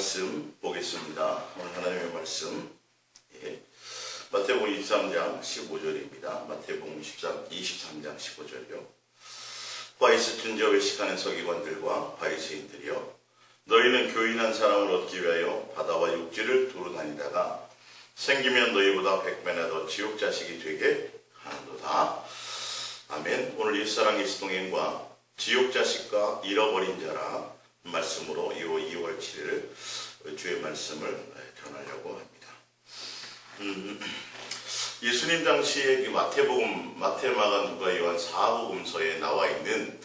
말씀 보겠습니다. 오늘 하나님의 말씀 마태복음 23장 15절입니다. 마태복음 23장 15절이요. 바리새 준저 외식하는 서기관들과 바리새인들이여, 너희는 교인한 사람을 얻기 위하여 바다와 육지를 두루 다니다가 생기면 너희보다 100배나 더 지옥 자식이 되게 하는도다. 아멘. 오늘 옛사랑 예수동행과 지옥 자식과 잃어버린 자라 말씀으로 2월 7일 주의 말씀을 전하려고 합니다. 예수님 당시에 마태복음, 마태, 마가, 누가, 요한 4복음서에 나와 있는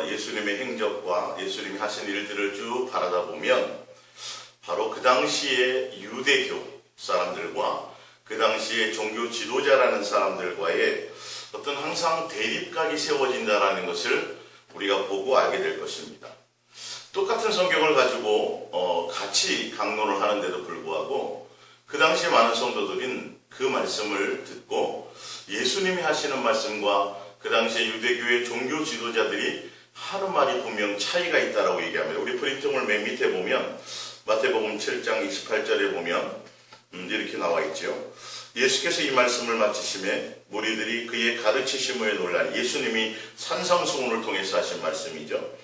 예수님의 행적과 예수님이 하신 일들을 쭉 바라다 보면 바로 그 당시에 유대교 사람들과 그 당시에 종교 지도자라는 사람들과의 어떤 항상 대립각이 세워진다라는 것을 우리가 보고 알게 될 것입니다. 똑같은 성경을 가지고 같이 강론을 하는데도 불구하고 그 당시에 많은 성도들은 그 말씀을 듣고 예수님이 하시는 말씀과 그 당시에 유대교의 종교 지도자들이 하는 말이 분명 차이가 있다라고 얘기합니다. 우리 프린트물 맨 밑에 보면 마태복음 7장 28절에 보면 이렇게 나와 있죠. 예수께서 이 말씀을 마치심에 무리들이 그의 가르치심에 놀라니, 예수님이 산상수훈을 통해서 하신 말씀이죠.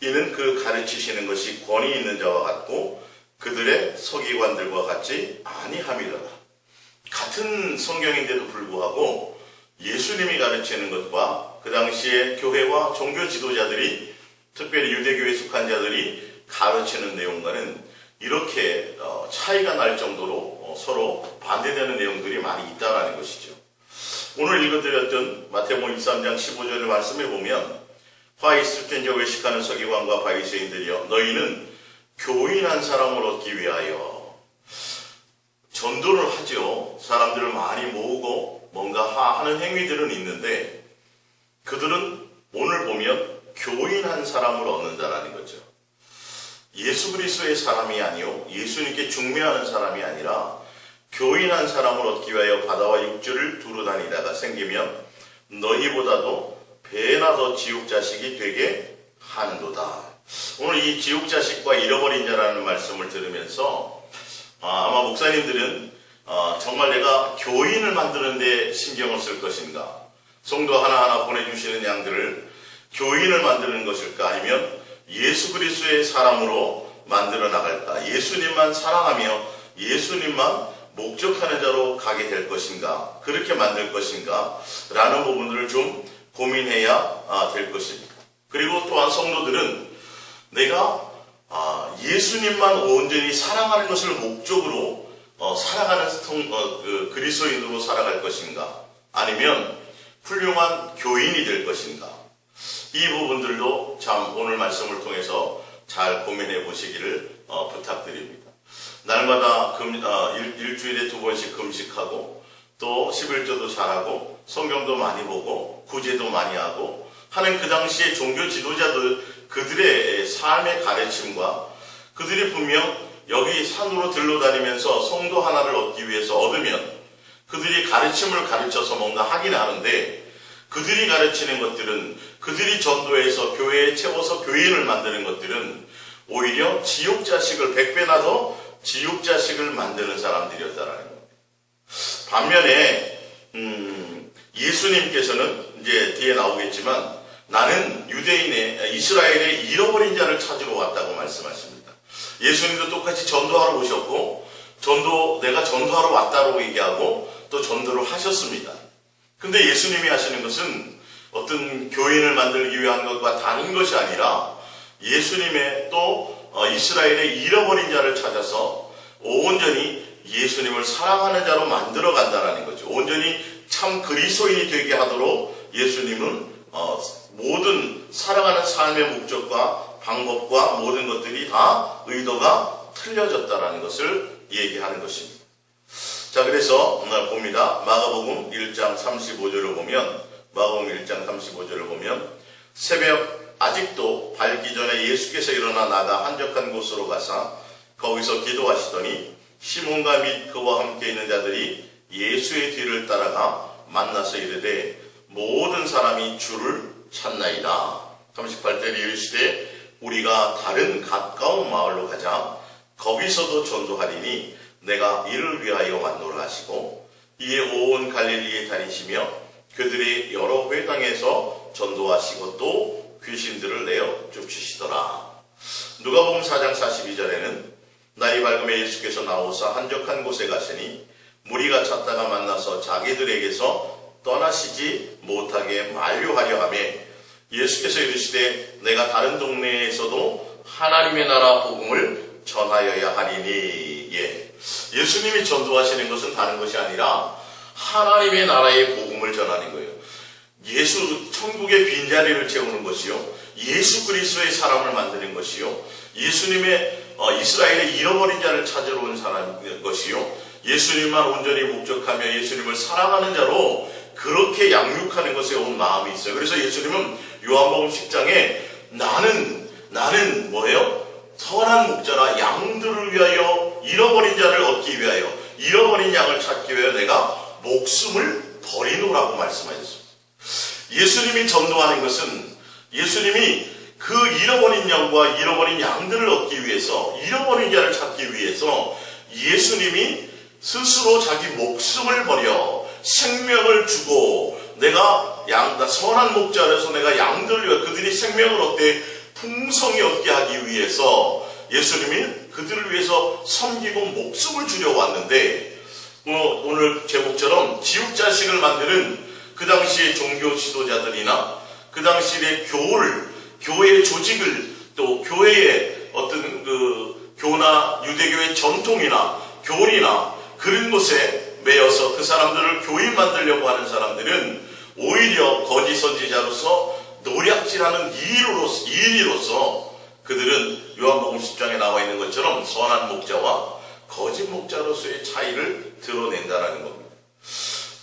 이는 그 가르치시는 것이 권위 있는 자와 같고 그들의 서기관들과 같지 아니함이더라. 같은 성경인데도 불구하고 예수님이 가르치는 것과 그 당시에 교회와 종교 지도자들이, 특별히 유대교에 속한 자들이 가르치는 내용과는 이렇게 차이가 날 정도로 서로 반대되는 내용들이 많이 있다는 것이죠. 오늘 읽어드렸던 마태복음 23장 15절의 말씀에 보면 바리새 준저 외식하는 서기관과 바리새인들이여, 너희는 교인한 사람을 얻기 위하여 전도를 하죠. 사람들을 많이 모으고 뭔가 하는 행위들은 있는데 그들은 오늘 보면 교인한 사람을 얻는다라는 거죠. 예수 그리스도의 사람이 아니요, 예수님께 중매하는 사람이 아니라 교인한 사람을 얻기 위하여 바다와 육지를 두루 다니다가 생기면 너희보다도 배나 더 지옥 자식이 되게 하는도다. 오늘 이 지옥 자식과 잃어버린 자라는 말씀을 들으면서 아마 목사님들은 정말 내가 교인을 만드는 데 신경을 쓸 것인가, 성도 하나하나 보내주시는 양들을 교인을 만드는 것일까, 아니면 예수 그리스도의 사람으로 만들어 나갈까, 예수님만 사랑하며 예수님만 목적하는 자로 가게 될 것인가, 그렇게 만들 것인가 라는 부분들을 좀 고민해야 될 것입니다. 그리고 또한 성도들은 내가 예수님만 온전히 사랑하는 것을 목적으로 살아가는 그리스도인으로 살아갈 것인가, 아니면 훌륭한 교인이 될 것인가, 이 부분들도 참 오늘 말씀을 통해서 잘 고민해 보시기를 부탁드립니다. 날마다 일주일에 2번씩 금식하고 또 11조도 잘하고 성경도 많이 보고 구제도 많이 하고 하는 그 당시에 종교 지도자들, 그들의 삶의 가르침과 그들이 분명 여기 산으로 들러다니면서 성도 하나를 얻기 위해서 얻으면 그들이 가르침을 가르쳐서 뭔가 하긴 하는데, 그들이 가르치는 것들은, 그들이 전도해서 교회에 채워서 교인을 만드는 것들은 오히려 지옥 자식을 100배나 더 지옥 자식을 만드는 사람들이었다라는 겁니다. 반면에 예수님께서는 이제 뒤에 나오겠지만 나는 유대인의 이스라엘의 잃어버린 자를 찾으러 왔다고 말씀하십니다. 예수님도 똑같이 전도하러 오셨고 내가 전도하러 왔다고 얘기하고 또 전도를 하셨습니다. 근데 예수님이 하시는 것은 어떤 교인을 만들기 위한 것과 다른 것이 아니라 예수님의 또 이스라엘의 잃어버린 자를 찾아서 온전히 예수님을 사랑하는 자로 만들어 간다는 거죠. 온전히 참 그리스도인이 되게 하도록 예수님은 모든 살아가는 삶의 목적과 방법과 모든 것들이 다 의도가 틀려졌다는 것을 얘기하는 것입니다. 자, 그래서 오늘 봅니다. 마가복음 1장 35절을 보면, 마가복음 1장 35절을 보면 새벽 아직도 밝기 전에 예수께서 일어나 나가 한적한 곳으로 가사 거기서 기도하시더니 시몬과 및 그와 함께 있는 자들이 예수의 뒤를 따라가 만나서 이르되 모든 사람이 주를 찾나이다. 38절에 이르시되 우리가 다른 가까운 마을로 가자. 거기서도 전도하리니 내가 이를 위하여 왔노라 하시고 이에 온 갈릴리에 다니시며 그들이 여러 회당에서 전도하시고 또 귀신들을 내어 쫓으시더라. 누가복음 4장 42절에는 날이 밝음에 예수께서 나오사 한적한 곳에 가시니 무리가 찾다가 만나서 자기들에게서 떠나시지 못하게 만류하려 하며 예수께서 이르시되 내가 다른 동네에서도 하나님의 나라 복음을 전하여야 하리니. 예수님이 전도하시는 것은 다른 것이 아니라 하나님의 나라의 복음을 전하는 거예요. 천국의 빈자리를 채우는 것이요, 예수 그리스도의 사람을 만드는 것이요, 예수님의 이스라엘의 잃어버린 자를 찾으러 온 사람인 것이요, 예수님만 온전히 목적하며 예수님을 사랑하는 자로 그렇게 양육하는 것에 온 마음이 있어요. 그래서 예수님은 요한복음 10장에 나는 뭐예요? 선한 목자라 양들을 위하여, 잃어버린 자를 얻기 위하여, 잃어버린 양을 찾기 위하여 내가 목숨을 버리노라고 말씀하셨습니다. 예수님이 전도하는 것은 예수님이 그 잃어버린 양과 잃어버린 양들을 얻기 위해서, 잃어버린 자를 찾기 위해서 예수님이 스스로 자기 목숨을 버려 생명을 주고 내가 선한 목자라서 내가 양들을 위해 그들이 생명을 얻되 풍성히 얻게 하기 위해서 예수님이 그들을 위해서 섬기고 목숨을 주려고 왔는데, 오늘 제목처럼 지육자식을 만드는 그 당시의 종교 지도자들이나 그 당시의 교회의 조직을, 또 교회의 어떤 교나 유대교의 전통이나 교리나 그런 것에 매여서 그 사람들을 교인 만들려고 하는 사람들은 오히려 거짓 선지자로서 노략질하는 이인으로서 그들은 요한복음 10장에 나와 있는 것처럼 선한 목자와 거짓 목자로서의 차이를 드러낸다는 겁니다.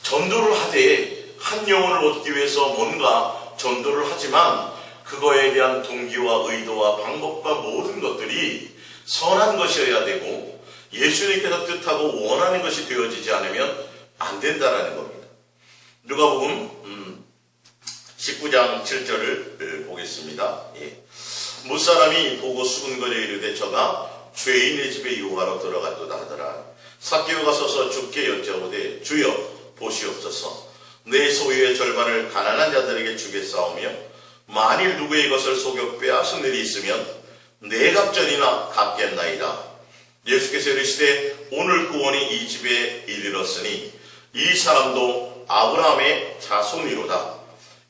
전도를 하되 한 영혼을 얻기 위해서 뭔가 전도를 하지만 그거에 대한 동기와 의도와 방법과 모든 것들이 선한 것이어야 되고 예수님께서 뜻하고 원하는 것이 되어지지 않으면 안 된다는 겁니다. 누가복음 19장 7절을 보겠습니다. 무사람이 보고 수군거려 이르되 저가 죄인의 집에 유하러 들어갔도다 하더라. 삭개오가 서서 주께 여짜오되 주여 보시옵소서. 내 소유의 절반을 가난한 자들에게 주겠사오며 만일 누구의 것을 속여 빼앗은 일이 있으면 네 갑절이나 갚겠나이다. 예수께서 이르시되 오늘 구원이 이 집에 이르렀으니 이 사람도 아브라함의 자손이로다.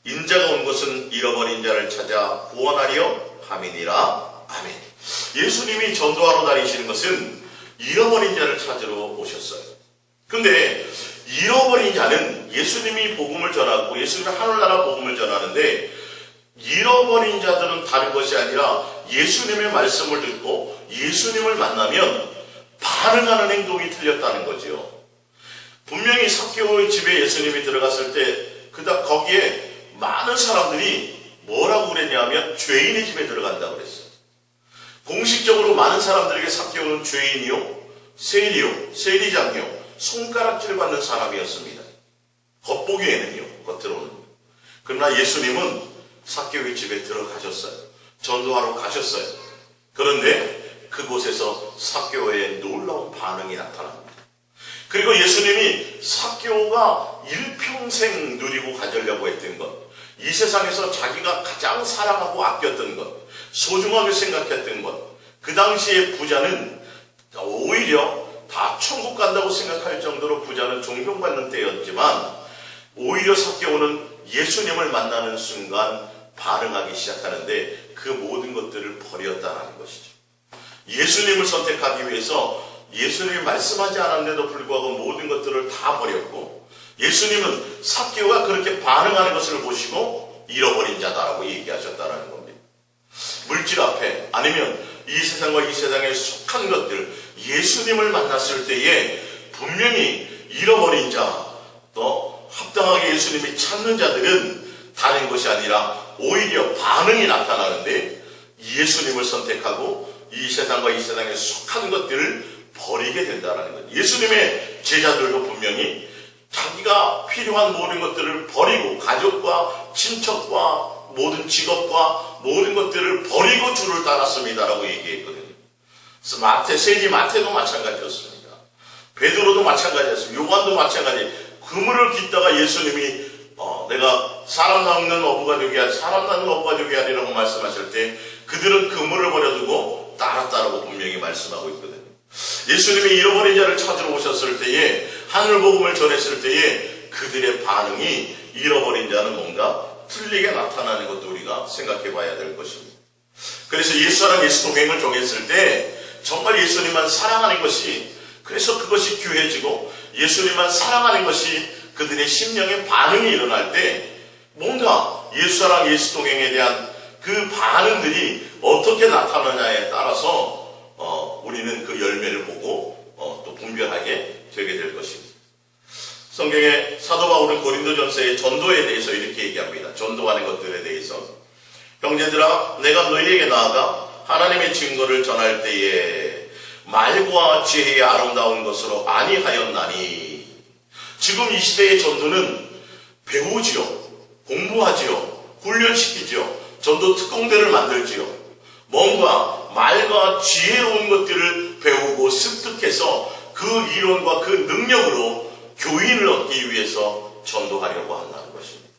인자가 온 것은 잃어버린 자를 찾아 구원하려 함이니라. 아멘. 예수님이 전도하러 다니시는 것은 잃어버린 자를 찾으러 오셨어요. 근데 잃어버린 자는 예수님이 복음을 전하고 예수님이 하늘나라 복음을 전하는데, 잃어버린 자들은 다른 것이 아니라 예수님의 말씀을 듣고 예수님을 만나면 반응하는 행동이 틀렸다는 거죠. 분명히 삭개오의 집에 예수님이 들어갔을 때 거기에 많은 사람들이 뭐라고 그랬냐면 죄인의 집에 들어간다고 그랬어요. 공식적으로 많은 사람들에게 삭개오는 죄인이요, 세리장이요, 손가락질 받는 사람이었습니다. 겉보기에는요, 겉으로는. 그러나 예수님은 삭개오의 집에 들어가셨어요. 전도하러 가셨어요. 그런데 그곳에서 삭개오의 놀라운 반응이 나타납니다. 그리고 예수님이 삭개오가 일평생 누리고 가지려고 했던 것, 이 세상에서 자기가 가장 사랑하고 아꼈던 것, 소중하게 생각했던 것, 그 당시의 부자는 오히려 다 천국 간다고 생각할 정도로 부자는 존경받는 때였지만, 오히려 삭개오는 예수님을 만나는 순간 반응하기 시작하는데 그 모든 것들을 버렸다는 것이죠. 예수님을 선택하기 위해서 예수님이 말씀하지 않았는데도 불구하고 모든 것들을 다 버렸고, 예수님은 삭개오가 그렇게 반응하는 것을 보시고 잃어버린 자다라고 얘기하셨다는 겁니다. 물질 앞에, 아니면 이 세상과 이 세상에 속한 것들, 예수님을 만났을 때에 분명히 잃어버린 자, 또 합당하게 예수님이 찾는 자들은 다른 것이 아니라 오히려 반응이 나타나는데, 예수님을 선택하고 이 세상과 이 세상에 속한 것들을 버리게 된다는 것. 예수님의 제자들도 분명히 자기가 필요한 모든 것들을 버리고, 가족과 친척과 모든 직업과 모든 것들을 버리고 주를 따랐습니다라고 얘기했거든요. 세리 마태도 마찬가지였습니다. 베드로도 마찬가지였습니다. 요한도 마찬가지. 그물을 깃다가 예수님이 내가 사람 낳는 어부가 되게 하리라고 말씀하실 때 그들은 그물을 버려두고 따랐다라고 분명히 말씀하고 있거든요. 예수님이 잃어버린 자를 찾으러 오셨을 때에, 하늘 복음을 전했을 때에 그들의 반응이 잃어버린 자는 뭔가 틀리게 나타나는 것도 우리가 생각해 봐야 될 것입니다. 그래서 예수랑 예수 동행을 정했을 때 정말 예수님만 사랑하는 것이, 그래서 그것이 귀해지고 예수님만 사랑하는 것이 그들의 심령의 반응이 일어날 때 뭔가 예수랑 예수 동행에 대한 그 반응들이 어떻게 나타나냐에 따라서 우리는 그 열매를 보고 또 분별하게 되게 될 것입니다. 성경에 사도 바울은 고린도전서의 전도에 대해서 이렇게 얘기합니다. 전도하는 것들에 대해서. 형제들아, 내가 너희에게 나아가 하나님의 증거를 전할 때에 말과 지혜의 아름다운 것으로 아니하였나니. 지금 이 시대의 전도는 배우지요, 공부하지요, 훈련시키지요, 전도 특공대를 만들지요. 뭔가 말과 지혜로운 것들을 배우고 습득해서 그 이론과 그 능력으로 교인을 얻기 위해서 전도하려고 한다는 것입니다.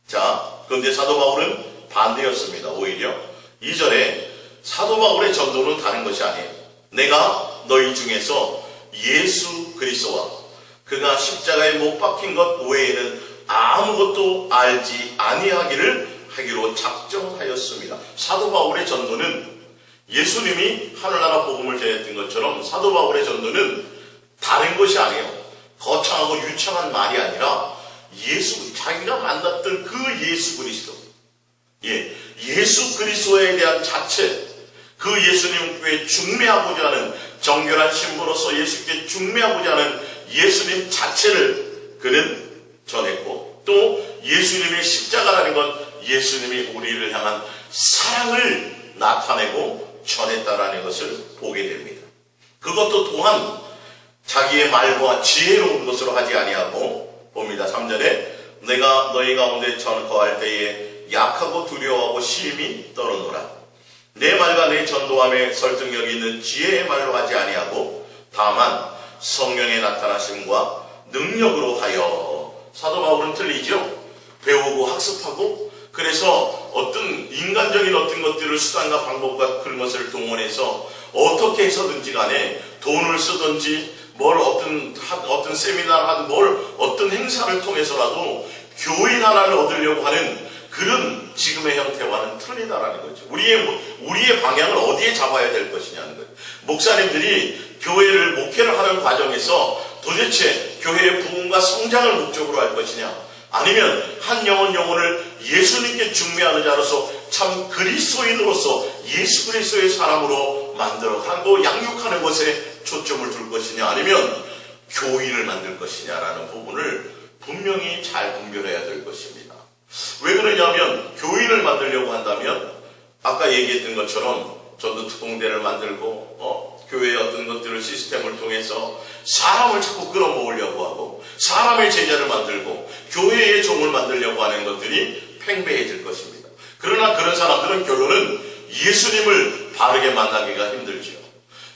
자, 그런데 사도 바울은 반대였습니다. 오히려 2절에 사도 바울의 전도는 다른 것이 아니에요. 내가 너희 중에서 예수 그리스도와 그가 십자가에 못 박힌 것 외에는 아무것도 알지 아니하기로 작정하였습니다. 사도 바울의 전도는 예수님이 하늘나라 복음을 전했던 것처럼 사도 바울의 전도는 다른 것이 아니에요. 거창하고 유창한 말이 아니라 자기가 만났던 그 예수 그리스도, 예수 그리스도에 대한 자체, 그 예수님께 중매하고자 하는, 정결한 신부로서 예수께 중매하고자 하는 예수님 자체를 그는 전했고, 또 예수님의 십자가라는 건 예수님이 우리를 향한 사랑을 나타내고 전했다라는 것을 보게 됩니다. 그것도 또한 자기의 말과 지혜로운 것으로 하지 아니하고 봅니다. 3절에 내가 너희 가운데 거할 때에 약하고 두려워하고 심히 떨어노라. 내 말과 내 전도함에 설득력이 있는 지혜의 말로 하지 아니하고 다만 성령의 나타나심과 능력으로 하여. 사도 바울은 틀리죠. 배우고 학습하고, 그래서 어떤 인간적인 어떤 것들을 수단과 방법과 그런 것을 동원해서 어떻게 해서든지 간에 돈을 쓰든지 어떤 세미나를 하든 어떤 행사를 통해서라도 교인 하나를 얻으려고 하는 그런 지금의 형태와는 틀리다라는 거죠. 우리의 방향을 어디에 잡아야 될 것이냐는 거예요. 목사님들이 목회를 하는 과정에서 도대체 교회의 부흥과 성장을 목적으로 할 것이냐, 아니면 한 영혼을 예수님께 중매하는 자로서 참 그리스도인으로서 예수 그리스도의 사람으로 만들어가고 양육하는 것에 초점을 둘 것이냐, 아니면 교인을 만들 것이냐라는 부분을 분명히 잘 분별해야 될 것입니다. 왜 그러냐면 교인을 만들려고 한다면 아까 얘기했던 것처럼 전도 특공대를 만들고 교회의 어떤 것들을 시스템을 통해서 사람을 자꾸 끌어모으려고 하고 사람의 제자를 만들고 교회의 종을 만들려고 하는 것들이 팽배해질 것입니다. 그러나 그런 사람들은 결론은 예수님을 바르게 만나기가 힘들지요.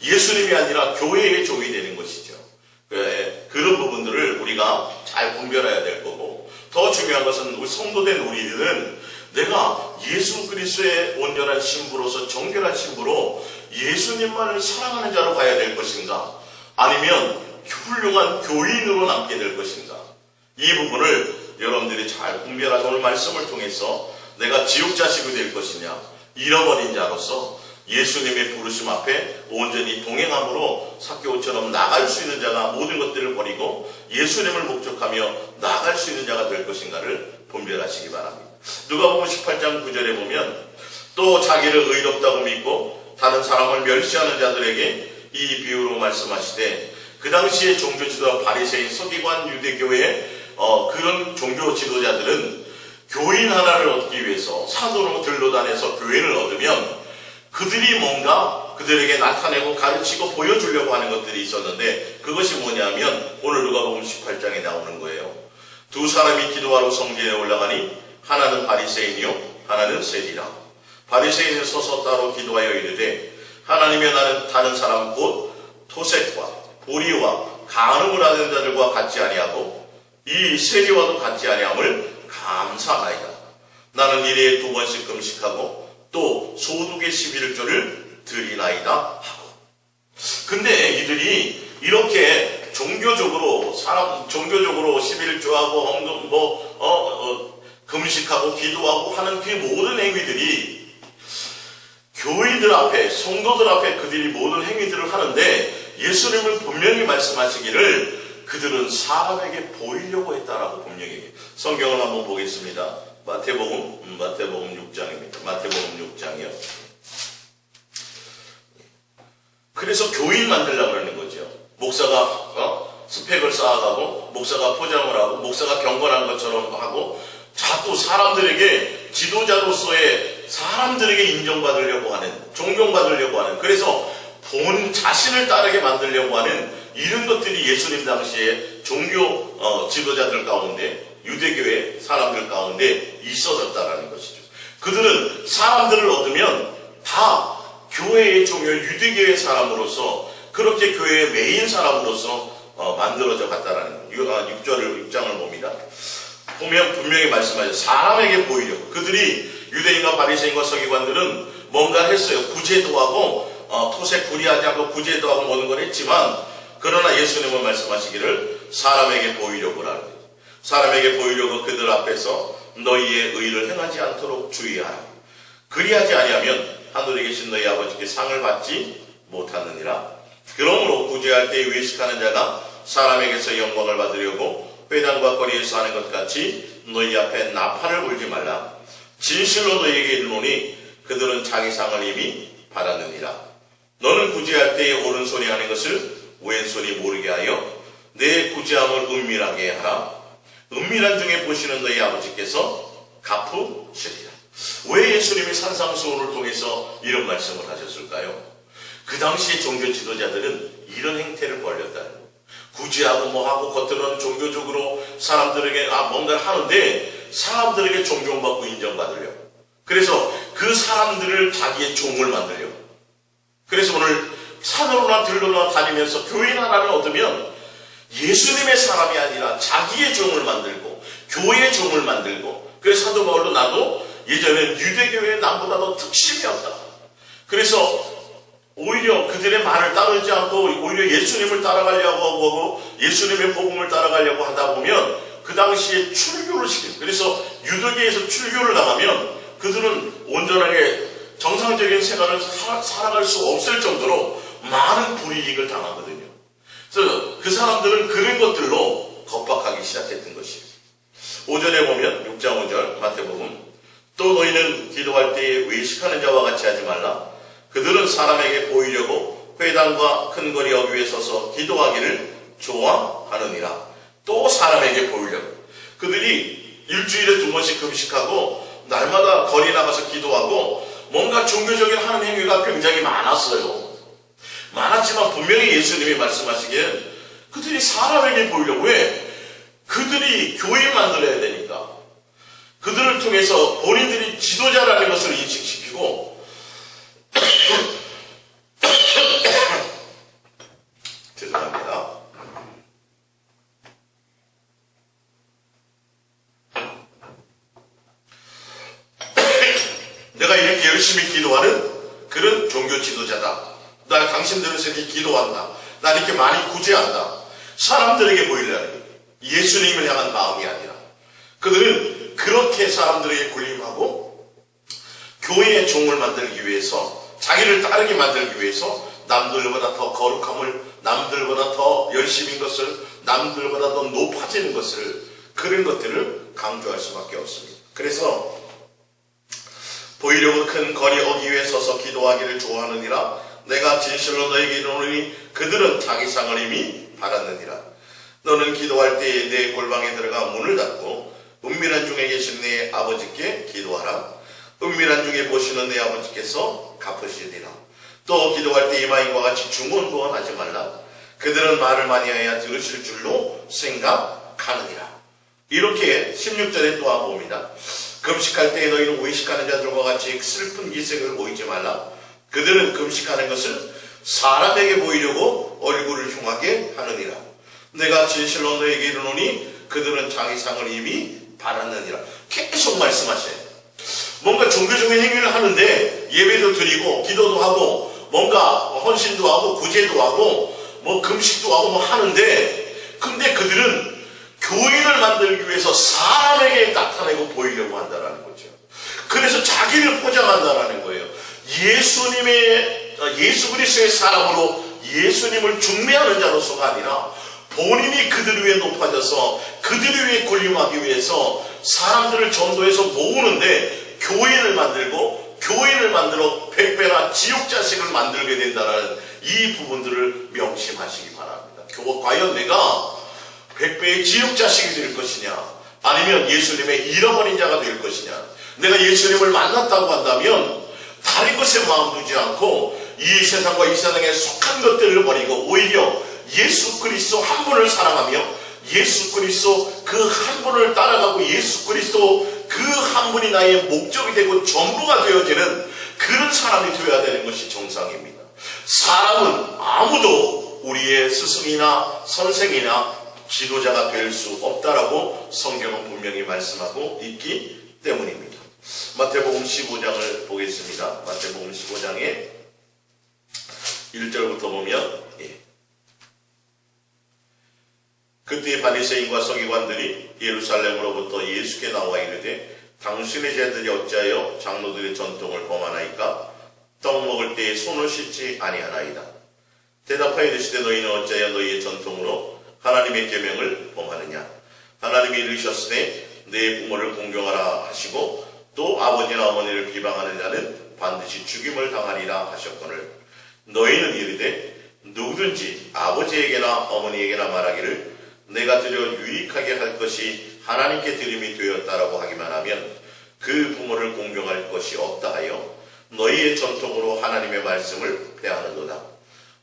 예수님이 아니라 교회의 종이 되는 것이죠. 그런 부분들을 우리가 잘 분별해야 될 거고, 더 중요한 것은 우리 성도된 우리들은 내가 예수 그리스도의 온전한 신부로서 정결한 신부로 예수님만을 사랑하는 자로 가야 될 것인가, 아니면 훌륭한 교인으로 남게 될 것인가, 이 부분을 여러분들이 잘 분별하고 오늘 말씀을 통해서 내가 지옥 자식이 될 것이냐, 잃어버린 자로서 예수님의 부르심 앞에 온전히 동행함으로 삭개오처럼 나갈 수 있는 자가 모든 것들을 버리고 예수님을 목적하며 나갈 수 있는 자가 될 것인가를 분별하시기 바랍니다. 누가복음 18장 9절에 보면 또 자기를 의롭다고 믿고 다른 사람을 멸시하는 자들에게 이 비유로 말씀하시되, 그 당시에 종교 지도자 바리새인 서기관 유대교회의 그런 종교 지도자들은 교인 하나를 얻기 위해서 사도로 들러다녀서 교인을 얻으면 그들이 뭔가 그들에게 나타내고 가르치고 보여주려고 하는 것들이 있었는데, 그것이 뭐냐면 오늘 누가복음 18장에 나오는 거예요. 두 사람이 기도하러 성전에 올라가니 하나는 바리새인이요 하나는 세리라. 바리새인은 서서 따로 기도하여 이르되 하나님의 나는 다른 사람 곧 토색과 보리와 간음을 하는 자들과 같지 아니하고 이 세리와도 같지 아니함을 감사하나이다. 나는 일에 2번씩 금식하고 또 소득의 11조를 드리나이다 하고. 근데 이들이 이렇게 종교적으로 11조하고 헌금 금식하고 기도하고 하는 그 모든 행위들이 교인들 앞에, 성도들 앞에 그들이 모든 행위들을 하는데 예수님은 분명히 말씀하시기를 그들은 사람에게 보이려고 했다라고 분명히. 성경을 한번 보겠습니다. 마태복음 6장입니다. 마태복음 6장이요. 그래서 교인 만들려고 하는 거죠. 목사가 스펙을 쌓아가고 목사가 포장을 하고 목사가 경건한 것처럼 하고 자꾸 사람들에게 지도자로서의 사람들에게 인정받으려고 하는, 존경받으려고 하는, 그래서 본 자신을 따르게 만들려고 하는 이런 것들이 예수님 당시에 종교 지도자들 가운데, 유대교회 사람들 가운데 있어졌다라는 것이죠. 그들은 사람들을 얻으면 다 교회의 종교, 유대교회 사람으로서 그렇게 교회의 메인 사람으로서 만들어져 갔다라는 거예요. 6장을 봅니다. 보면 분명히 말씀하죠. 사람에게 보이려고. 그들이 유대인과 바리새인과 서기관들은 뭔가 했어요. 구제도 하고 토색 불의하지 않고 구제도 하고 모든 걸 했지만 그러나 예수님은 말씀하시기를 사람에게 보이려고라는 거예요. 사람에게 보이려고 그들 앞에서 너희의 의를 행하지 않도록 주의하라. 그리하지 아니하면 하늘에 계신 너희 아버지께 상을 받지 못하느니라. 그러므로 구제할 때에 외식하는 자가 사람에게서 영광을 받으려고 회당과 거리에서 하는 것 같이 너희 앞에 나팔을 불지 말라. 진실로 너희에게 이르노니 그들은 자기 상을 이미 받았느니라. 너는 구제할 때에 오른손이 하는 것을 왼손이 모르게 하여 내 구제함을 은밀하게 하라. 은밀한 중에 보시는 너희 아버지께서 갚으시리라. 왜 예수님이 산상수훈을 통해서 이런 말씀을 하셨을까요? 그 당시의 종교 지도자들은 이런 행태를 벌였다는 거예요. 구제하고 뭐하고 겉으로는 종교적으로 사람들에게 뭔가를 하는데 사람들에게 존경받고 인정받으려고. 그래서 그 사람들을 자기의 종을 만들려고. 그래서 오늘 산으로나 들로나 다니면서 교인 하나를 얻으면 예수님의 사람이 아니라 자기의 종을 만들고 교회의 종을 만들고. 그래서 사도 바울도 나도 예전엔 유대교회에 남보다 더 특심이 없다. 그래서 오히려 그들의 말을 따르지 않고 오히려 예수님을 따라가려고 하고 예수님의 복음을 따라가려고 하다 보면 그 당시에 출교를 시켰어요. 그래서 유대교에서 출교를 나가면 그들은 온전하게 정상적인 생활을 살아갈 수 없을 정도로 많은 불이익을 당하거든요. 그래서 그 사람들은 그런 것들로 겁박하기 시작했던 것이에요. 5절에 보면 6장 5절 마태복음 또 너희는 기도할 때에 외식하는 자와 같이 하지 말라. 그들은 사람에게 보이려고 회당과 큰 거리 어귀에 서서 기도하기를 좋아하느니라. 또 사람에게 보이려고. 그들이 일주일에 2번씩 금식하고 날마다 거리 나가서 기도하고 뭔가 종교적인 하는 행위가 굉장히 많았어요. 많았지만 분명히 예수님이 말씀하시기에 그들이 사람에게 보이려고. 왜? 그들이 교인 만들어야 되니까. 그들을 통해서 본인들이 지도자라는 것을 인식시키고 죄송합니다. 내가 이렇게 열심히 기도하는 그런 종교 지도자다. 나 당신들은 이렇게 기도한다. 나 이렇게 많이 구제한다. 사람들에게 보이려는 거예요. 예수님을 향한 마음이 아니라. 그들은 그렇게 사람들에게 군림하고 교회의 종을 만들기 위해서, 자기를 따르게 만들기 위해서 남들보다 더 거룩함을, 남들보다 더 열심인 것을, 남들보다 더 높아지는 것을, 그런 것들을 강조할 수밖에 없습니다. 그래서 보이려고 큰 거리 어귀 위에 서서 기도하기를 좋아하느니라. 내가 진실로 너에게 이르노니 그들은 자기 상을 이미 받았느니라. 너는 기도할 때에 내 골방에 들어가 문을 닫고 은밀한 중에 계신 내 아버지께 기도하라. 은밀한 중에 보시는 내 아버지께서 갚으시리라. 또 기도할 때 이방인과 같이 중언부언하지 말라. 그들은 말을 많이 해야 들으실 줄로 생각하느니라. 이렇게 16절에 또한 봅니다. 금식할 때에 너희는 외식하는 자들과 같이 슬픈 기색을 보이지 말라. 그들은 금식하는 것을 사람에게 보이려고 얼굴을 흉하게 하느니라. 내가 진실로 너에게 이르노니 그들은 자기 상을 이미 받았느니라. 계속 말씀하셔요. 뭔가 종교적인 행위를 하는데 예배도 드리고 기도도 하고 뭔가 헌신도 하고 구제도 하고 뭐 금식도 하고 뭐 하는데, 근데 그들은 교인을 만들기 위해서 사람에게 나타내고 보이려고 한다는 거죠. 그래서 자기를 포장한다는 거예요. 예수 그리스도의 사람으로 예수님을 중매하는 자로서가 아니라 본인이 그들을 위해 높아져서 그들을 위해 군림하기 위해서 사람들을 전도해서 모으는데 교인을 만들어 백배나 지옥 자식을 만들게 된다는 이 부분들을 명심하시기 바랍니다. 과연 내가 백배의 지옥 자식이 될 것이냐, 아니면 예수님의 잃어버린 자가 될 것이냐. 내가 예수님을 만났다고 한다면 다른 것에 마음 두지 않고 이 세상과 이 세상에 속한 것들을 버리고 오히려 예수 그리스도 한 분을 사랑하며 예수 그리스도 그 한 분을 따라가고 예수 그리스도 그 한 분이 나의 목적이 되고 전부가 되어지는 그런 사람이 되어야 되는 것이 정상입니다. 사람은 아무도 우리의 스승이나 선생이나 지도자가 될 수 없다라고 성경은 분명히 말씀하고 있기 때문입니다. 마태복음 15장을 보겠습니다. 마태복음 15장에 1절부터 보면, 그때 바리새인과 서기관들이 예루살렘으로부터 예수께 나와 이르되 당신의 제자들이 어찌하여 장로들의 전통을 범하나이까? 떡 먹을 때에 손을 씻지 아니하나이다. 대답하여 이르시되 너희는 어찌하여 너희의 전통으로 하나님의 계명을 범하느냐? 하나님이 이르셨으되 내 부모를 공경하라 하시고 또 아버지나 어머니를 비방하는 자는 반드시 죽임을 당하리라 하셨거늘 너희는 이르되 누구든지 아버지에게나 어머니에게나 말하기를 내가 드려 유익하게 할 것이 하나님께 드림이 되었다라고 하기만 하면 그 부모를 공경할 것이 없다 하여 너희의 전통으로 하나님의 말씀을 폐하는도다.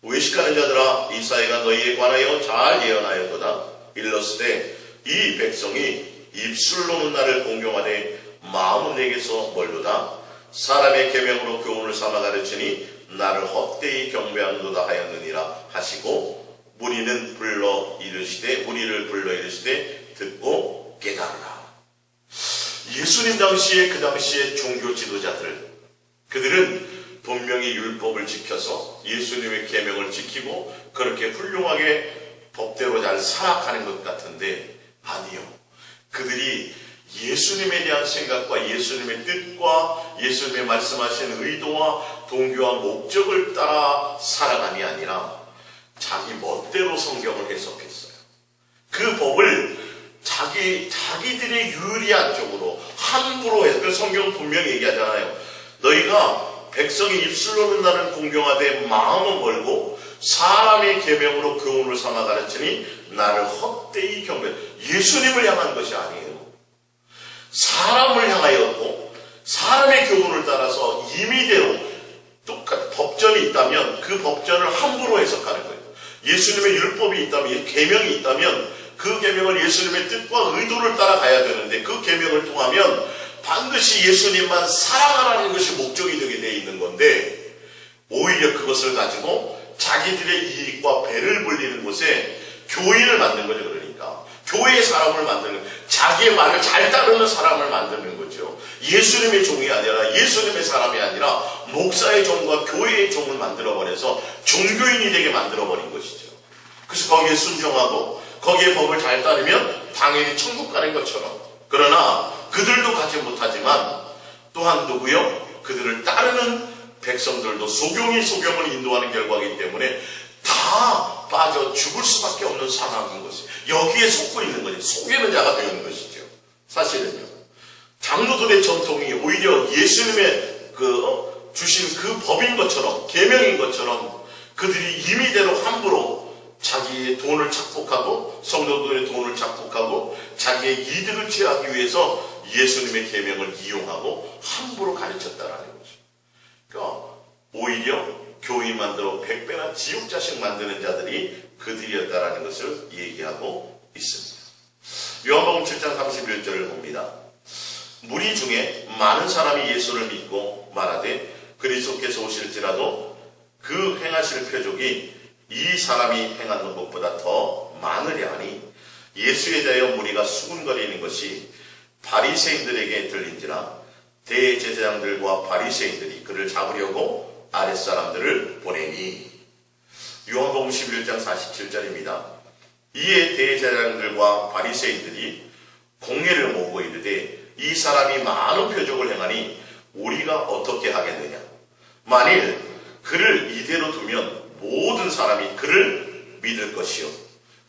외식하는 자들아 이사야가 너희에 관하여 잘 예언하였도다. 일렀으되 이 백성이 입술로는 나를 공경하되 마음은 내게서 멀도다. 사람의 계명으로 교훈을 삼아 가르치니 나를 헛되이 경배하는도다 하였느니라 하시고 무리를 불러 이르시되 듣고 깨달으라. 예수님 당시에 그 당시에 종교 지도자들, 그들은 분명히 율법을 지켜서 예수님의 계명을 지키고 그렇게 훌륭하게 법대로 잘 살아가는 것 같은데 아니요. 그들이 예수님에 대한 생각과 예수님의 뜻과 예수님의 말씀하신 의도와 동기와 목적을 따라 살아감이 아니라 자기 멋대로 성경을 해석했어요. 그 법을 자기들의 유리한 쪽으로 함부로 해서, 그 성경은 분명히 얘기하잖아요. 너희가 백성이 입술로는 나를 공경하되 마음은 멀고 사람의 계명으로 교훈을 삼아 가르치니 나를 헛되이 경배. 예수님을 향한 것이 아니에요. 사람을 향하였고 사람의 교훈을 따라서 임의대로 똑같은 법전이 있다면 그 법전을 함부로 해석하는 거예요. 예수님의 율법이 있다면, 계명이 있다면 그 계명을 예수님의 뜻과 의도를 따라가야 되는데 그 계명을 통하면 반드시 예수님만 사랑하라는 것이 목적이 되게 되어 있는 건데 오히려 그것을 가지고 자기들의 이익과 배를 불리는 곳에 교인을 만든 거죠. 그러니까 교회의 사람을 만드는, 자기의 말을 잘 따르는 사람을 만드는 거죠. 예수님의 종이 아니라, 예수님의 사람이 아니라 목사의 종과 교회의 종을 만들어버려서 종교인이 되게 만들어버린 것이죠. 그래서 거기에 순종하고 거기에 법을 잘 따르면 당연히 천국 가는 것처럼, 그러나 그들도 가지 못하지만 또한 누구요? 그들을 따르는 백성들도 소경을 인도하는 결과이기 때문에 다 빠져 죽을 수밖에 없는 상황인 것이에요. 여기에 속고 있는 거죠. 속이는 자가 되는 것이죠. 사실은요. 장로들의 전통이 오히려 예수님의 주신 그 법인 것처럼, 계명인 것처럼 그들이 임의대로 함부로 자기의 돈을 착복하고 성도들의 돈을 착복하고 자기의 이득을 취하기 위해서 예수님의 계명을 이용하고 함부로 가르쳤다라는 거죠. 그러니까 오히려 교인 만들어 100배나 지옥 자식 만드는 자들이 그들이었다라는 것을 얘기하고 있습니다. 요한복음 7장 31절을 봅니다. 무리 중에 많은 사람이 예수를 믿고 말하되 그리스도께서 오실지라도 그 행하실 표적이 이 사람이 행하는 것보다 더 많으려 하니 예수에 대하여 무리가 수군거리는 것이 바리새인들에게 들린지라 대제사장들과 바리새인들이 그를 잡으려고 아랫사람들을 보내니. 요한복음 11장 47절입니다. 이에 대제사장들과 바리새인들이 공회를 모으고 이르되 이 사람이 많은 표적을 행하니 우리가 어떻게 하겠느냐. 만일 그를 이대로 두면 모든 사람이 그를 믿을 것이요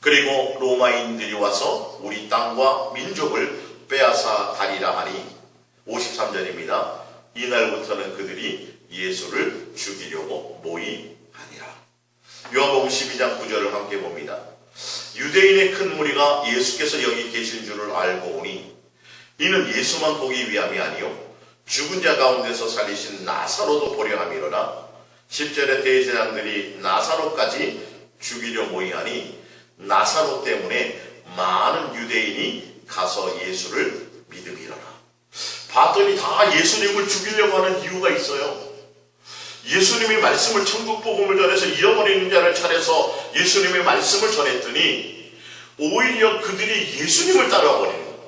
그리고 로마인들이 와서 우리 땅과 민족을 빼앗아 가리라 하니. 53절입니다. 이날부터는 그들이 예수를 죽이려고 모이하니라. 요한복음 12장 9절을 함께 봅니다. 유대인의 큰 무리가 예수께서 여기 계신 줄을 알고 오니 이는 예수만 보기 위함이 아니요 죽은 자 가운데서 살리신 나사로도 보려 함이로라. 10절에 대제사장들이 나사로까지 죽이려 모이하니 나사로 때문에 많은 유대인이 가서 예수를 믿음이로라. 봤더니 다 예수님을 죽이려고 하는 이유가 있어요. 예수님이 말씀을 천국 복음을 전해서 잃어버리는 자를 차려서 예수님의 말씀을 전했더니 오히려 그들이 예수님을 따라버리는 거예요.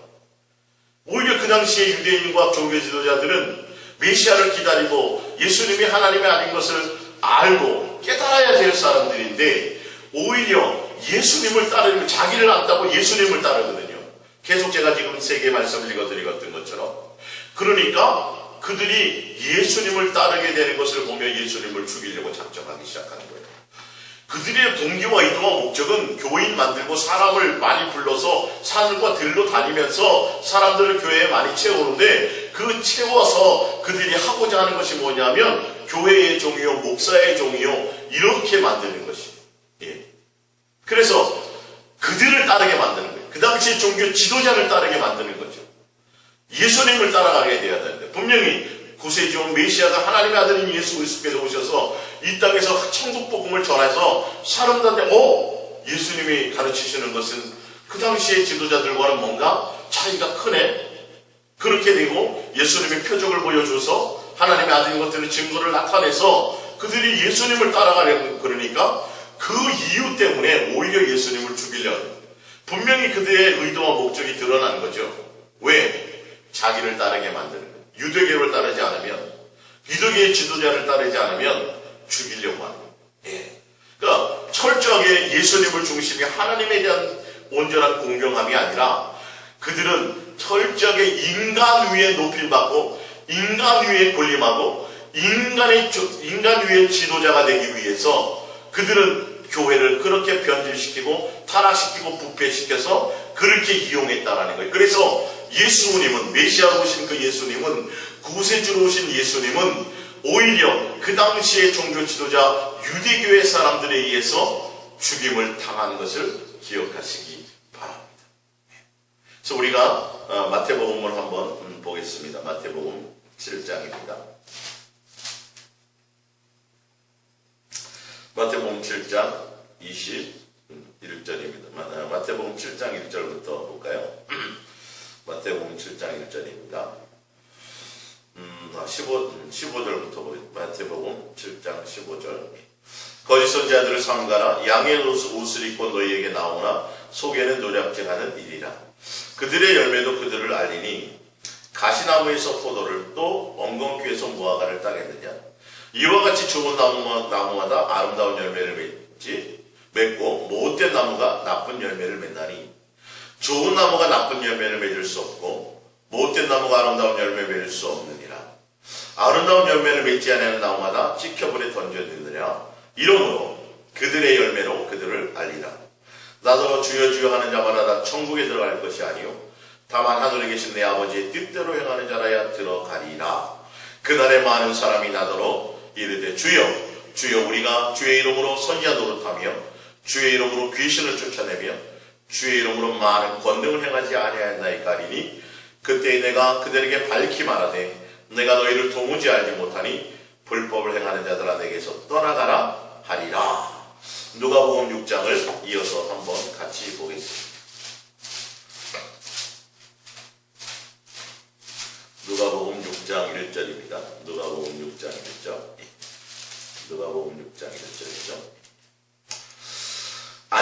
오히려 그 당시에 유대인과 종교 지도자들은 메시아를 기다리고 예수님이 하나님이 아닌 것을 알고 깨달아야 될 사람들인데 오히려 예수님을 따르면 자기를 안다고 예수님을 따르거든요. 계속 제가 지금 세 개의 말씀을 읽어드렸던 것처럼. 그러니까 그들이 예수님을 따르게 되는 것을 보며 예수님을 죽이려고 작정하기 시작하는 거예요. 그들의 동기와 의도와 목적은 교인 만들고 사람을 많이 불러서 산과 들로 다니면서 사람들을 교회에 많이 채우는데 그 채워서 그들이 하고자 하는 것이 뭐냐면 교회의 종이요 목사의 종이요 이렇게 만드는 것이에요. 예. 그래서 그들을 따르게 만드는 거예요. 그 당시 종교 지도자를 따르게 만드는 거죠. 예수님을 따라가게 돼야 되는데 분명히 구세주온 메시아가 하나님의 아들인 예수 그리스도께서 오셔서 이 땅에서 천국 복음을 전해서 사람들한테 예수님이 가르치시는 것은 그 당시의 지도자들과는 뭔가 차이가 크네. 그렇게 되고 예수님의 표적을 보여줘서 하나님의 아들인 것들의 증거를 나타내서 그들이 예수님을 따라가려고 그러니까 그 이유 때문에 오히려 예수님을 죽이려는 분명히 그들의 의도와 목적이 드러난 거죠. 왜? 자기를 따르게 만드는 거예요. 유대교를 따르지 않으면 유대교의 지도자를 따르지 않으면 죽이려고 하는 거예요. 예. 그러니까 철저하게 예수님을 중심에 하나님에 대한 온전한 공경함이 아니라 그들은 철저하게 인간 위에 높임받고 인간 위에 군림하고 인간 위에 지도자가 되기 위해서 그들은 교회를 그렇게 변질시키고 타락시키고 부패시켜서 그렇게 이용했다라는 거예요. 그래서 예수님은 메시아로 오신 그 예수님은 구세주로 오신 예수님은 오히려 그 당시의 종교 지도자 유대교의 사람들에 의해서 죽임을 당한 것을 기억하시기 바랍니다. 그래서 우리가 마태복음을 한번 보겠습니다. 마태복음 7장입니다. 마태복음 7장 21절입니다. 마태복음 7장 1절부터 볼까요? 마태복음 7장 1절입니다. 15절부터 보겠습니다. 마태복음 7장 15절. 거짓 선지자들을 삼가라. 양의 옷을 입고 너희에게 나오나 속에는 노략질하는 일이라. 그들의 열매도 그들을 알리니 가시나무에서 포도를 또 엉겅퀴에서 무화과를 따겠느냐. 이와 같이 좋은 나무마다 아름다운 열매를 맺고 못된 나무가 나쁜 열매를 맺나니 좋은 나무가 나쁜 열매를 맺을 수 없고 못된 나무가 아름다운 열매를 맺을 수 없느니라. 아름다운 열매를 맺지 않는 나무마다 찍혀불에 던져지느냐. 이러므로 그들의 열매로 그들을 알리라. 나더러 주여 주여 하는 자마다 다 천국에 들어갈 것이 아니요 다만 하늘에 계신 내 아버지의 뜻대로 행하는 자라야 들어가리라. 그날에 많은 사람이 나더러 이르되 주여 주여 우리가 주의 이름으로 선지자 노릇하며 주의 이름으로 귀신을 쫓아내며 주의 이름으로 많은 권능을 행하지 아니하였나이까 하리니 그때 내가 그들에게 밝히 말하되 내가 너희를 도무지 알지 못하니 불법을 행하는 자들아 내게서 떠나가라 하리라. 누가복음 6장을 이어서 한번 같이 보겠습니다. 누가복음 6장 1절입니다. 누가복음 6장 1절.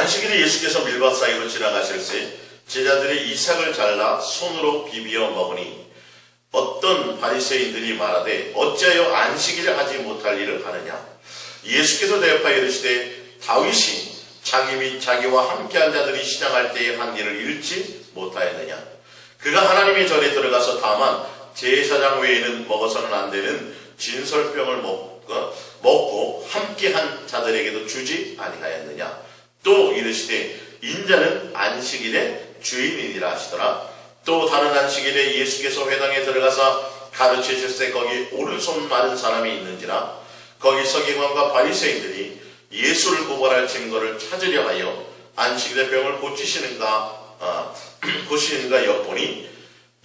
안식일에 예수께서 밀밭 사이로 지나가실 때 제자들이 이삭을 잘라 손으로 비비어 먹으니 어떤 바리새인들이 말하되 어찌하여 안식일에 하지 못할 일을 하느냐. 예수께서 대답하여 이르시되 다윗이 자기 및 자기와 함께한 자들이 시장할 때에 한 일을 잃지 못하였느냐. 그가 하나님의 전에 들어가서 다만 제사장 외에는 먹어서는 안 되는 진설병을 먹고 함께한 자들에게도 주지 아니하였느냐. 또 이르시되 인자는 안식일의 주인이니라 하시더라. 또 다른 안식일에 예수께서 회당에 들어가서 가르치실세 거기 오른손 마른 사람이 있는지라. 거기 서기관과 바리새인들이 예수를 고발할 증거를 찾으려 하여 안식일의 병을 고치시는가 엿보니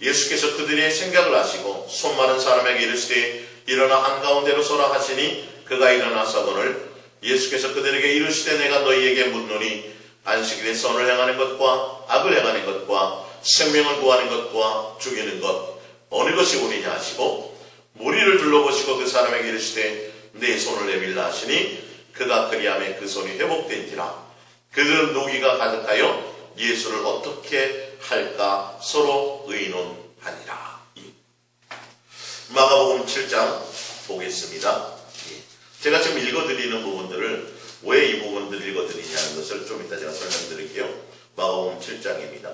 예수께서 그들의 생각을 아시고 손 마른 사람에게 이르시되 일어나 한가운데로 서라 하시니 그가 일어나서거늘 예수께서 그들에게 이르시되 내가 너희에게 묻노니 안식일에 선을 행하는 것과 악을 행하는 것과 생명을 구하는 것과 죽이는 것 어느 것이 옳으냐 하시고 무리를 둘러보시고 그 사람에게 이르시되 내 손을 내밀라 하시니 그가 그리하매 그 손이 회복된지라. 그들은 노기가 가득하여 예수를 어떻게 할까 서로 의논하니라. 마가복음 7장 보겠습니다. 제가 지금 읽어드리는 부분들을 왜 이 부분들을 읽어드리냐는 것을 좀 이따 제가 설명드릴게요. 마가복음 7장입니다.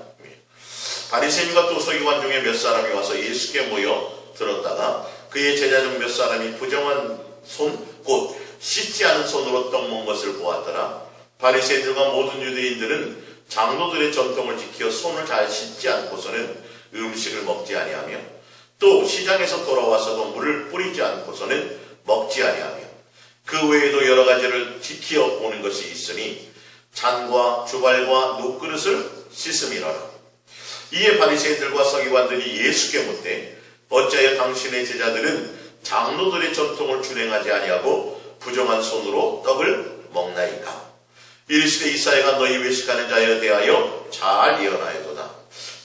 바리새인과 또 서기관 중에 몇 사람이 와서 예수께 모여 들었다가 그의 제자 중 몇 사람이 부정한 손, 곧 씻지 않은 손으로 떡 먹은 것을 보았더라. 바리새인들과 모든 유대인들은 장로들의 전통을 지켜 손을 잘 씻지 않고서는 음식을 먹지 아니하며 또 시장에서 돌아와서도 물을 뿌리지 않고서는 먹지 아니하며 그 외에도 여러 가지를 지켜 보는 것이 있으니 잔과 주발과 놋그릇을 씻음이라라. 이에 바리새인들과 서기관들이 예수께 묻되 어찌하여 당신의 제자들은 장로들의 전통을 준행하지 아니하고 부정한 손으로 떡을 먹나이까. 이르시되 이사야가 너희 외식하는 자에 대하여 잘 예언하였도다.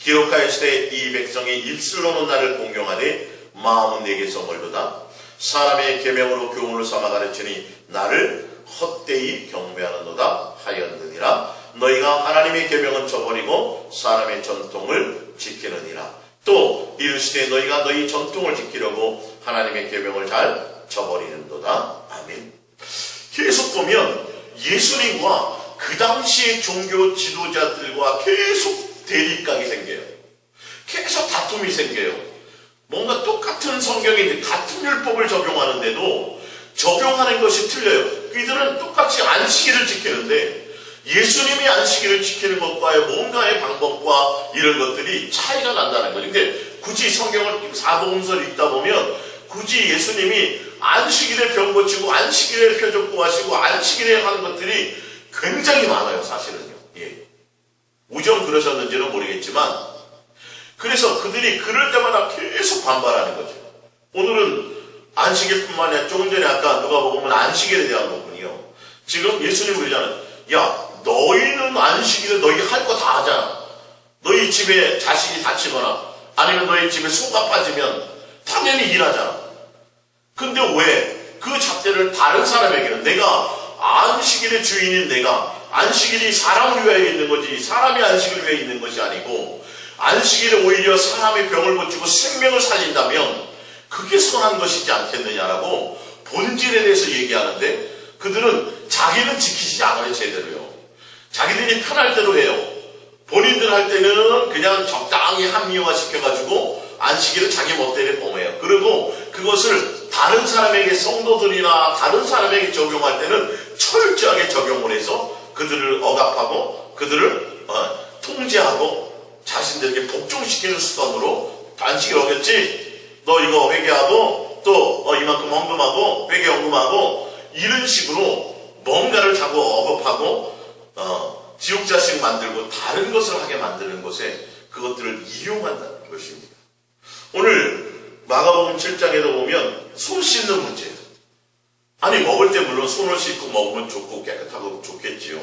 기록하였으되 이 백성이 입술로는 나를 공경하되 마음은 내게서 멀도다. 사람의 계명으로 교훈을 삼아 가르치니 나를 헛되이 경배하는도다 하였느니라. 너희가 하나님의 계명은 저버리고 사람의 전통을 지키느니라. 또 이르시되 너희가 너희 전통을 지키려고 하나님의 계명을 잘 저버리는도다. 아멘. 계속 보면 예수님과 그 당시의 종교 지도자들과 계속 대립각이 생겨요. 계속 다툼이 생겨요. 뭔가 똑같은 성경인데 같은 율법을 적용하는데도 적용하는 것이 틀려요. 이들은 똑같이 안식일을 지키는데 예수님이 안식일을 지키는 것과의 뭔가의 방법과 이런 것들이 차이가 난다는 거죠. 근데 굳이 성경을 사복음서를 읽다 보면 굳이 예수님이 안식일에 병 고치고 안식일에 표적 구하시고 안식일에 하는 것들이 굉장히 많아요. 사실은요. 예. 우정 그러셨는지는 모르겠지만 그래서 그들이 그럴 때마다 계속 반발하는 거죠. 오늘은 안식일뿐만 아니라 조금 전에 아까 누가 보면 안식일에 대한 부분이요. 지금 예수님 그러잖아요. 야, 너희는 안식일에 너희 할 거 다 하잖아. 너희 집에 자식이 다치거나 아니면 너희 집에 소가 빠지면 당연히 일하잖아. 근데 왜 그 잣대를 다른 사람에게는 내가 안식일의 주인인 내가 안식일이 사람을 위하여 있는 거지 사람이 안식을 위해 있는 것이 아니고 안식일에 오히려 사람의 병을 고치고 생명을 살린다면 그게 선한 것이지 않겠느냐라고 본질에 대해서 얘기하는데 그들은 자기는 지키지 않아요. 제대로요. 자기들이 편할 대로 해요. 본인들 할 때는 그냥 적당히 합리화 시켜가지고 안식일을 자기 멋대로 봄해요. 그리고 그것을 다른 사람에게 성도들이나 다른 사람에게 적용할 때는 철저하게 적용을 해서 그들을 억압하고 그들을 통제하고 자신들에게 복종시키는 수단으로 안식일 어겼지? 너 이거 회개하고 또 이만큼 헌금하고 회개 헌금하고 이런 식으로 뭔가를 자꾸 억압하고 지옥자식 만들고 다른 것을 하게 만드는 것에 그것들을 이용한다는 것입니다. 오늘 마가복음 7장에도 보면 손 씻는 문제예요. 아니 먹을 때 물론 손을 씻고 먹으면 좋고 깨끗하고 좋겠지요.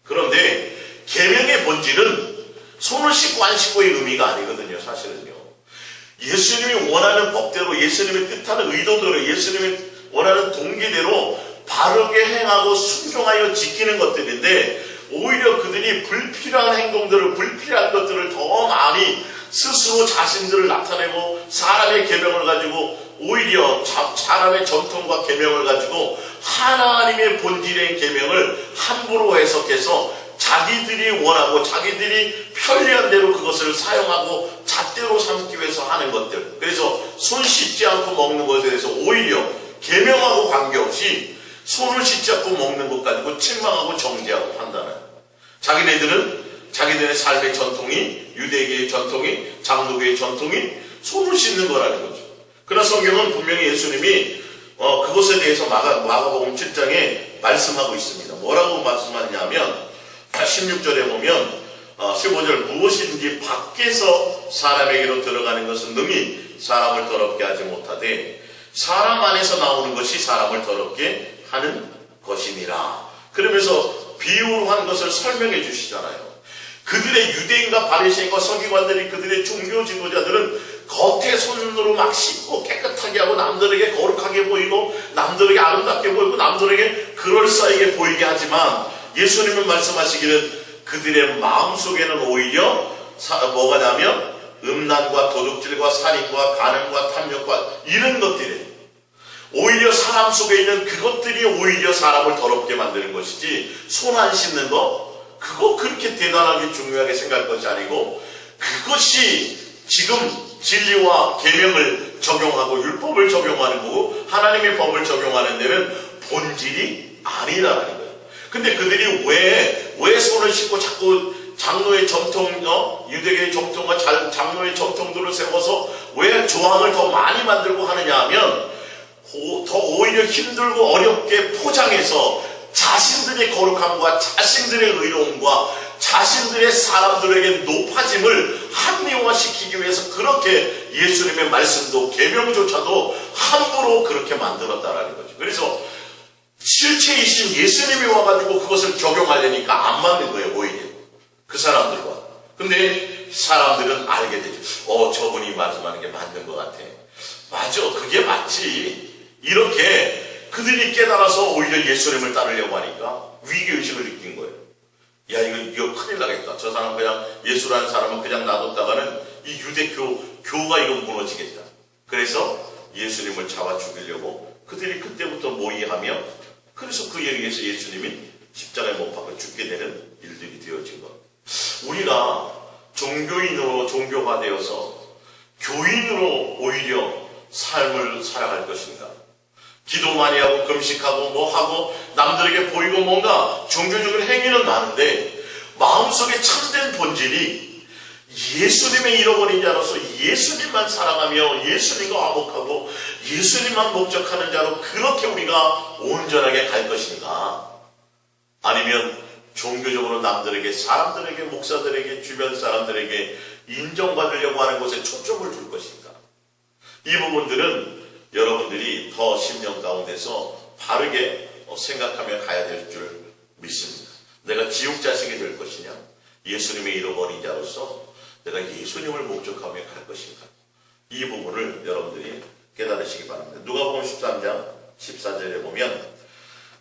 그런데 계명의 본질은 손을 씻고 안 씻고의 의미가 아니거든요. 사실은요. 예수님이 원하는 법대로 예수님이 뜻하는 의도대로 예수님이 원하는 동기대로 바르게 행하고 순종하여 지키는 것들인데 오히려 그들이 불필요한 행동들을, 불필요한 것들을 더 많이 스스로 자신들을 나타내고 사람의 계명을 가지고 오히려 사람의 전통과 계명을 가지고 하나님의 본질의 계명을 함부로 해석해서 자기들이 원하고 자기들이 편리한 대로 그것을 사용하고 잣대로 삼기 위해서 하는 것들. 그래서 손 씻지 않고 먹는 것에 대해서 오히려 계명하고 관계없이 손을 씻지 않고 먹는 것 가지고 책망하고 정죄하고 판단하는. 자기네들의 삶의 전통이, 유대계의 전통이, 장로교의 전통이 손을 씻는 거라는 거죠. 그러나 성경은 분명히 예수님이 그것에 대해서 마가복음 7장에 말씀하고 있습니다. 뭐라고 말씀하냐면 16절에 보면 15절 무엇인지 밖에서 사람에게로 들어가는 것은 능히 사람을 더럽게 하지 못하되 사람 안에서 나오는 것이 사람을 더럽게 하는 것이니라. 그러면서 비유로 한 것을 설명해 주시잖아요. 그들의 유대인과 바리새인과 서기관들이, 그들의 종교 지도자들은 겉에 손으로 막 씻고 깨끗하게 하고 남들에게 거룩하게 보이고 남들에게 아름답게 보이고 남들에게 그럴싸하게 보이게 하지만 예수님은 말씀하시기를 그들의 마음속에는 오히려 뭐가 나면 음란과 도둑질과 살인과 간음과 탐욕과 이런 것들이 오히려 사람 속에 있는 그것들이 오히려 사람을 더럽게 만드는 것이지, 손 안 씻는 거 그거 그렇게 대단하게 중요하게 생각할 것이 아니고, 그것이 지금 진리와 계명을 적용하고 율법을 적용하는 거고 하나님의 법을 적용하는 데는 본질이 아니라는 거예요. 근데 그들이 왜 손을 씻고 자꾸 장로의 전통, 유대계의 전통과 장로의 전통들을 세워서 왜 조항을 더 많이 만들고 하느냐 하면, 더 오히려 힘들고 어렵게 포장해서 자신들의 거룩함과 자신들의 의로움과 자신들의 사람들에게 높아짐을 합리화시키기 위해서 그렇게 예수님의 말씀도 계명조차도 함부로 그렇게 만들었다라는 거죠. 그래서 실체이신 예수님이 와가지고 그것을 적용하려니까 안 맞는 거예요, 오히려 그 사람들과. 근데 사람들은 알게 되죠. 저분이 말씀하는 게 맞는 것 같아. 맞아, 그게 맞지. 이렇게 그들이 깨달아서 오히려 예수님을 따르려고 하니까 위기의식을 느낀 거예요. 야, 이거 큰일 나겠다. 저 사람 그냥 예수라는 사람은 그냥 놔뒀다가는 이 유대교가 이거 무너지겠다. 그래서 예수님을 잡아 죽이려고 그들이 그때부터 모의하며, 그래서 그에 의해서 예수님이 십자가에 못 박혀 죽게 되는 일들이 되어진 것. 우리가 종교인으로 종교가 되어서 교인으로 오히려 삶을 살아갈 것인가? 기도 많이 하고 금식하고 뭐 하고 남들에게 보이고 뭔가 종교적인 행위는 많은데 마음속에 참된 본질이 예수님의 잃어버린 자로서 예수님만 사랑하며 예수님과 화목하고 예수님만 목적하는 자로 그렇게 우리가 온전하게 갈 것인가? 아니면 종교적으로 남들에게, 사람들에게, 목사들에게, 주변 사람들에게 인정받으려고 하는 것에 초점을 둘 것인가? 이 부분들은 여러분들이 더 10년 가운데서 바르게 생각하며 가야 될 줄 믿습니다. 내가 지옥 자식이 될 것이냐, 예수님의 잃어버린 자로서 내가 예수님을 목적하며 갈 것인가, 이 부분을 여러분들이 깨달으시기 바랍니다. 누가복음 13장 14절에 보면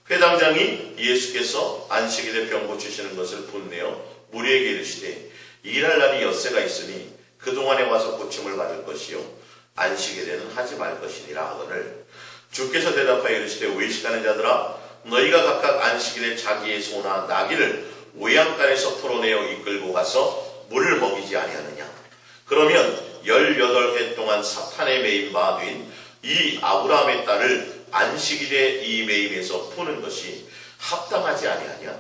회당장이 예수께서 안식일에 병 고치시는 것을 본내어 무리에게 이르시되 일할 날이 엿새가 있으니 그동안에 와서 고침을 받을 것이요 안식일에는 하지 말 것이니라 하거늘 주께서 대답하여 이르시되 외식하는 자들아, 너희가 각각 안식일에 자기의 소나 나귀를 외양간에서 풀어내어 이끌고 가서 물을 먹이지 아니하느냐? 그러면 18해 동안 사탄에 매인 바 된 이 아브라함의 딸을 안식일에 이 매임에서 푸는 것이 합당하지 아니하냐?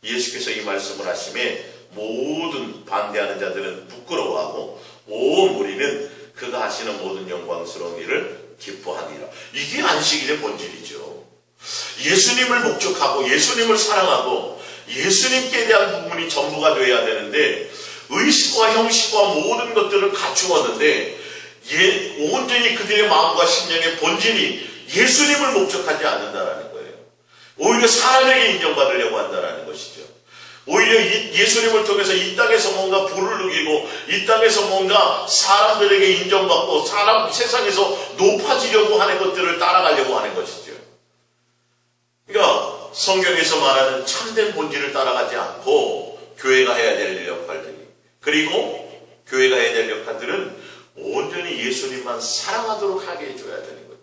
예수께서 이 말씀을 하심에 모든 반대하는 자들은 부끄러워하고 온 무리는 그가 하시는 모든 영광스러운 일을 기뻐하니라. 이게 안식일의 본질이죠. 예수님을 목적하고 예수님을 사랑하고 예수님께 대한 부분이 전부가 되어야 되는데 의식과 형식과 모든 것들을 갖추었는데 온전히 그들의 마음과 심령의 본질이 예수님을 목적하지 않는다라는 거예요. 오히려 사람에게 인정받으려고 한다는 것이죠. 오히려 예수님을 통해서 이 땅에서 뭔가 부를 누리고 이 땅에서 뭔가 사람들에게 인정받고 세상에서 높아지려고 하는 것들을 따라가려고 하는 것이죠. 그러니까 성경에서 말하는 참된 본질을 따라가지 않고 교회가 해야 될 역할들이, 그리고 교회가 해야 될 역할들은 온전히 예수님만 사랑하도록 하게 해줘야 되는 거예요.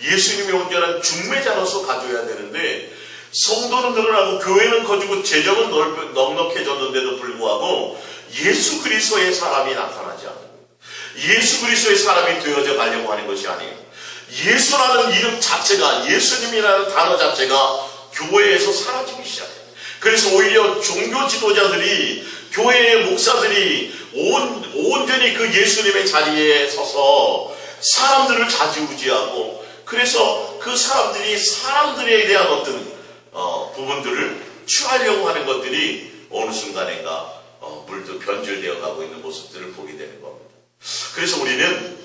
예수님이 온전한 중매자로서 가져야 되는데, 성도는 늘어나고 교회는 커지고 재정은 넉넉해졌는데도 불구하고 예수 그리스도의 사람이 나타나지 않는 거예요. 예수 그리스도의 사람이 되어져 가려고 하는 것이 아니에요. 예수라는 이름 자체가, 예수님이라는 단어 자체가 교회에서 사라지기 시작해요. 그래서 오히려 종교 지도자들이, 교회의 목사들이 온전히 그 예수님의 자리에 서서 사람들을 좌지우지하고, 그래서 그 사람들이 사람들에 대한 어떤 부분들을 취하려고 하는 것들이 어느 순간인가 물도 변질되어 가고 있는 모습들을 보게 되는 겁니다. 그래서 우리는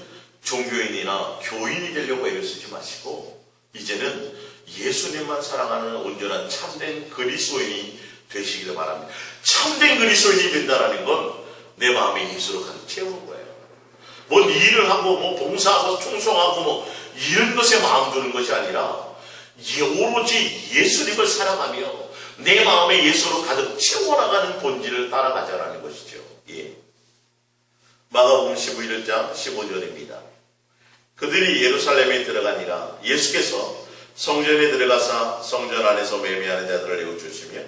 종교인이나 교인이 되려고 애를 쓰지 마시고 이제는 예수님만 사랑하는 온전한 참된 그리스도인이 되시기를 바랍니다. 참된 그리스도인이 된다는 건 내 마음에 예수로 가득 채우는 거예요. 뭔 일을 하고 뭐 봉사하고 충성하고 뭐 이런 것에 마음 두는 것이 아니라 오로지 예수님을 사랑하며 내 마음에 예수로 가득 채워나가는 본질을 따라가자라는 것이죠. 예. 마가복음 11장 15절입니다. 그들이 예루살렘에 들어가니라 예수께서 성전에 들어가사 성전 안에서 매매하는 자들을 내어주시며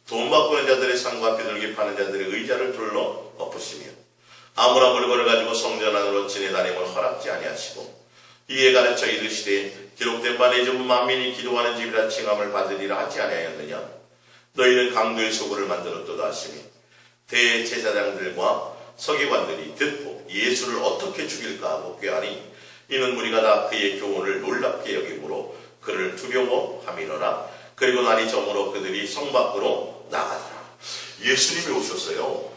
돈 바꾸는 자들의 상과 비둘기 파는 자들의 의자를 둘러 엎으시며 아무나 물건을 가지고 성전 안으로 지내다님을 허락지 아니하시고 이에 가르쳐 이르시되 기록된 바 내 집 만민이 기도하는 집이라 칭함을 받으리라 하지 아니하였느냐. 너희는 강도의 소굴을 만들었도다 하시니 대제사장들과 서기관들이 듣고 예수를 어떻게 죽일까 하고 꾀하니 이는 무리가 다 그의 교훈을 놀랍게 여김으로 그를 두려워함이로라. 그리고 날이 저물어 그들이 성 밖으로 나가더라. 예수님이 오셨어요.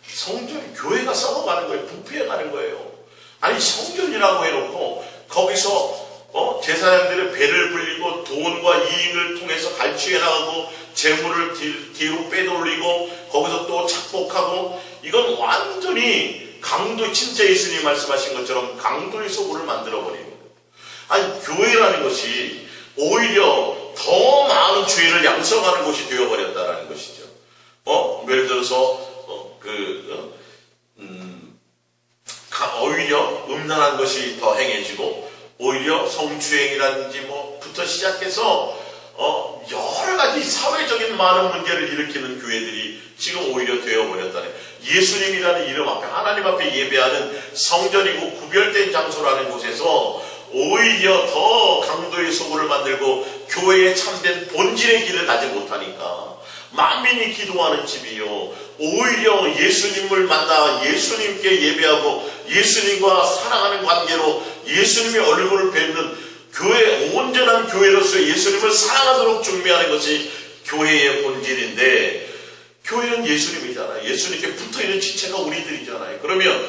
성전, 교회가 썩어가는 거예요. 부패해가는 거예요. 아니 성전이라고 해놓고 거기서 제사장들의 배를 불리고 돈과 이익을 통해서 갈취해 나가고 재물을 뒤로 빼돌리고 거기서 또 착복하고, 이건 완전히 강도, 진짜 예수님이 말씀하신 것처럼 강도의 소굴을 만들어버리는 거예요. 아니 교회라는 것이 오히려 더 많은 죄를 양성하는 곳이 되어버렸다는 것이죠. 예를 들어서 오히려 음란한 것이 더 행해지고 오히려 성추행이라든지 뭐부터 시작해서 여러 가지 사회적인 많은 문제를 일으키는 교회들이 지금 오히려 되어버렸다네. 예수님이라는 이름 앞에, 하나님 앞에 예배하는 성전이고 구별된 장소라는 곳에서 오히려 더 강도의 소굴을 만들고 교회의 참된 본질의 길을 가지 못하니까 만민이 기도하는 집이요, 오히려 예수님을 만나 예수님께 예배하고 예수님과 사랑하는 관계로 예수님의 얼굴을 뵙는 교회, 온전한 교회로서 예수님을 사랑하도록 준비하는 것이 교회의 본질인데, 교회는 예수님이잖아요. 예수님께 붙어있는 지체가 우리들이잖아요. 그러면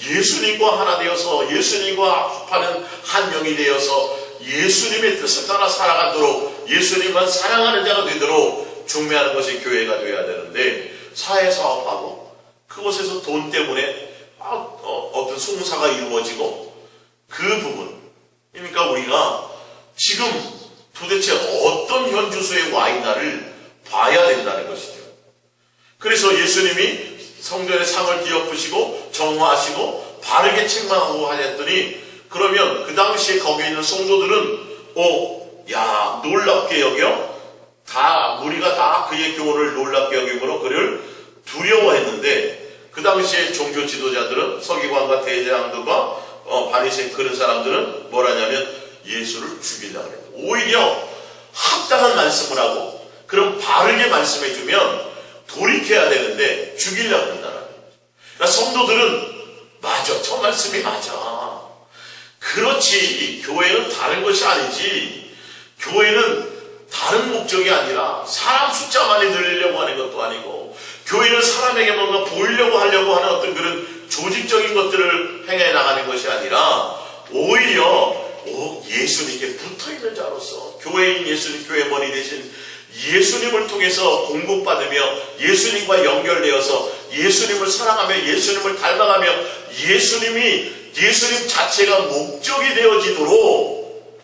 예수님과 하나 되어서 예수님과 합하는 한 영이 되어서 예수님의 뜻을 따라 살아가도록, 예수님만 사랑하는 자가 되도록 준비하는 것이 교회가 되어야 되는데, 사회사업하고 그곳에서 돈 때문에 어떤 송사가 이루어지고, 그 부분, 그러니까 우리가 지금 도대체 어떤 현주소에 와 있나를 봐야 된다는 것이죠. 그래서 예수님이 성전의 상을 뒤엎으시고 정화하시고 바르게 책망하고 하셨더니, 그러면 그 당시에 거기 있는 성도들은 놀랍게 여겨, 우리가 다 그의 교훈을 놀랍게 여김으로 그를 두려워했는데, 그 당시에 종교 지도자들은, 서기관과 대제사장들과 바리새인 그런 사람들은 뭐라냐면 예수를 죽이려고 해요. 오히려 합당한 말씀을 하고 그럼 바르게 말씀해주면 돌이켜야 되는데 죽이려고 한다는 거예요. 그러니까 성도들은 맞아, 저 말씀이 맞아. 그렇지, 교회는 다른 것이 아니지. 교회는 다른 목적이 아니라 사람 숫자 많이 늘리려고 하는 것도 아니고, 교회는 사람에게 뭔가 보이려고 하려고 하는 어떤 그런 조직적인 것들을 행해 나가는 것이 아니라 오히려 예수님께 붙어있는 자로서, 교회인 예수님, 교회 머리 대신 예수님을 통해서 공급받으며 예수님과 연결되어서 예수님을 사랑하며 예수님을 닮아가며 예수님 자체가 목적이 되어지도록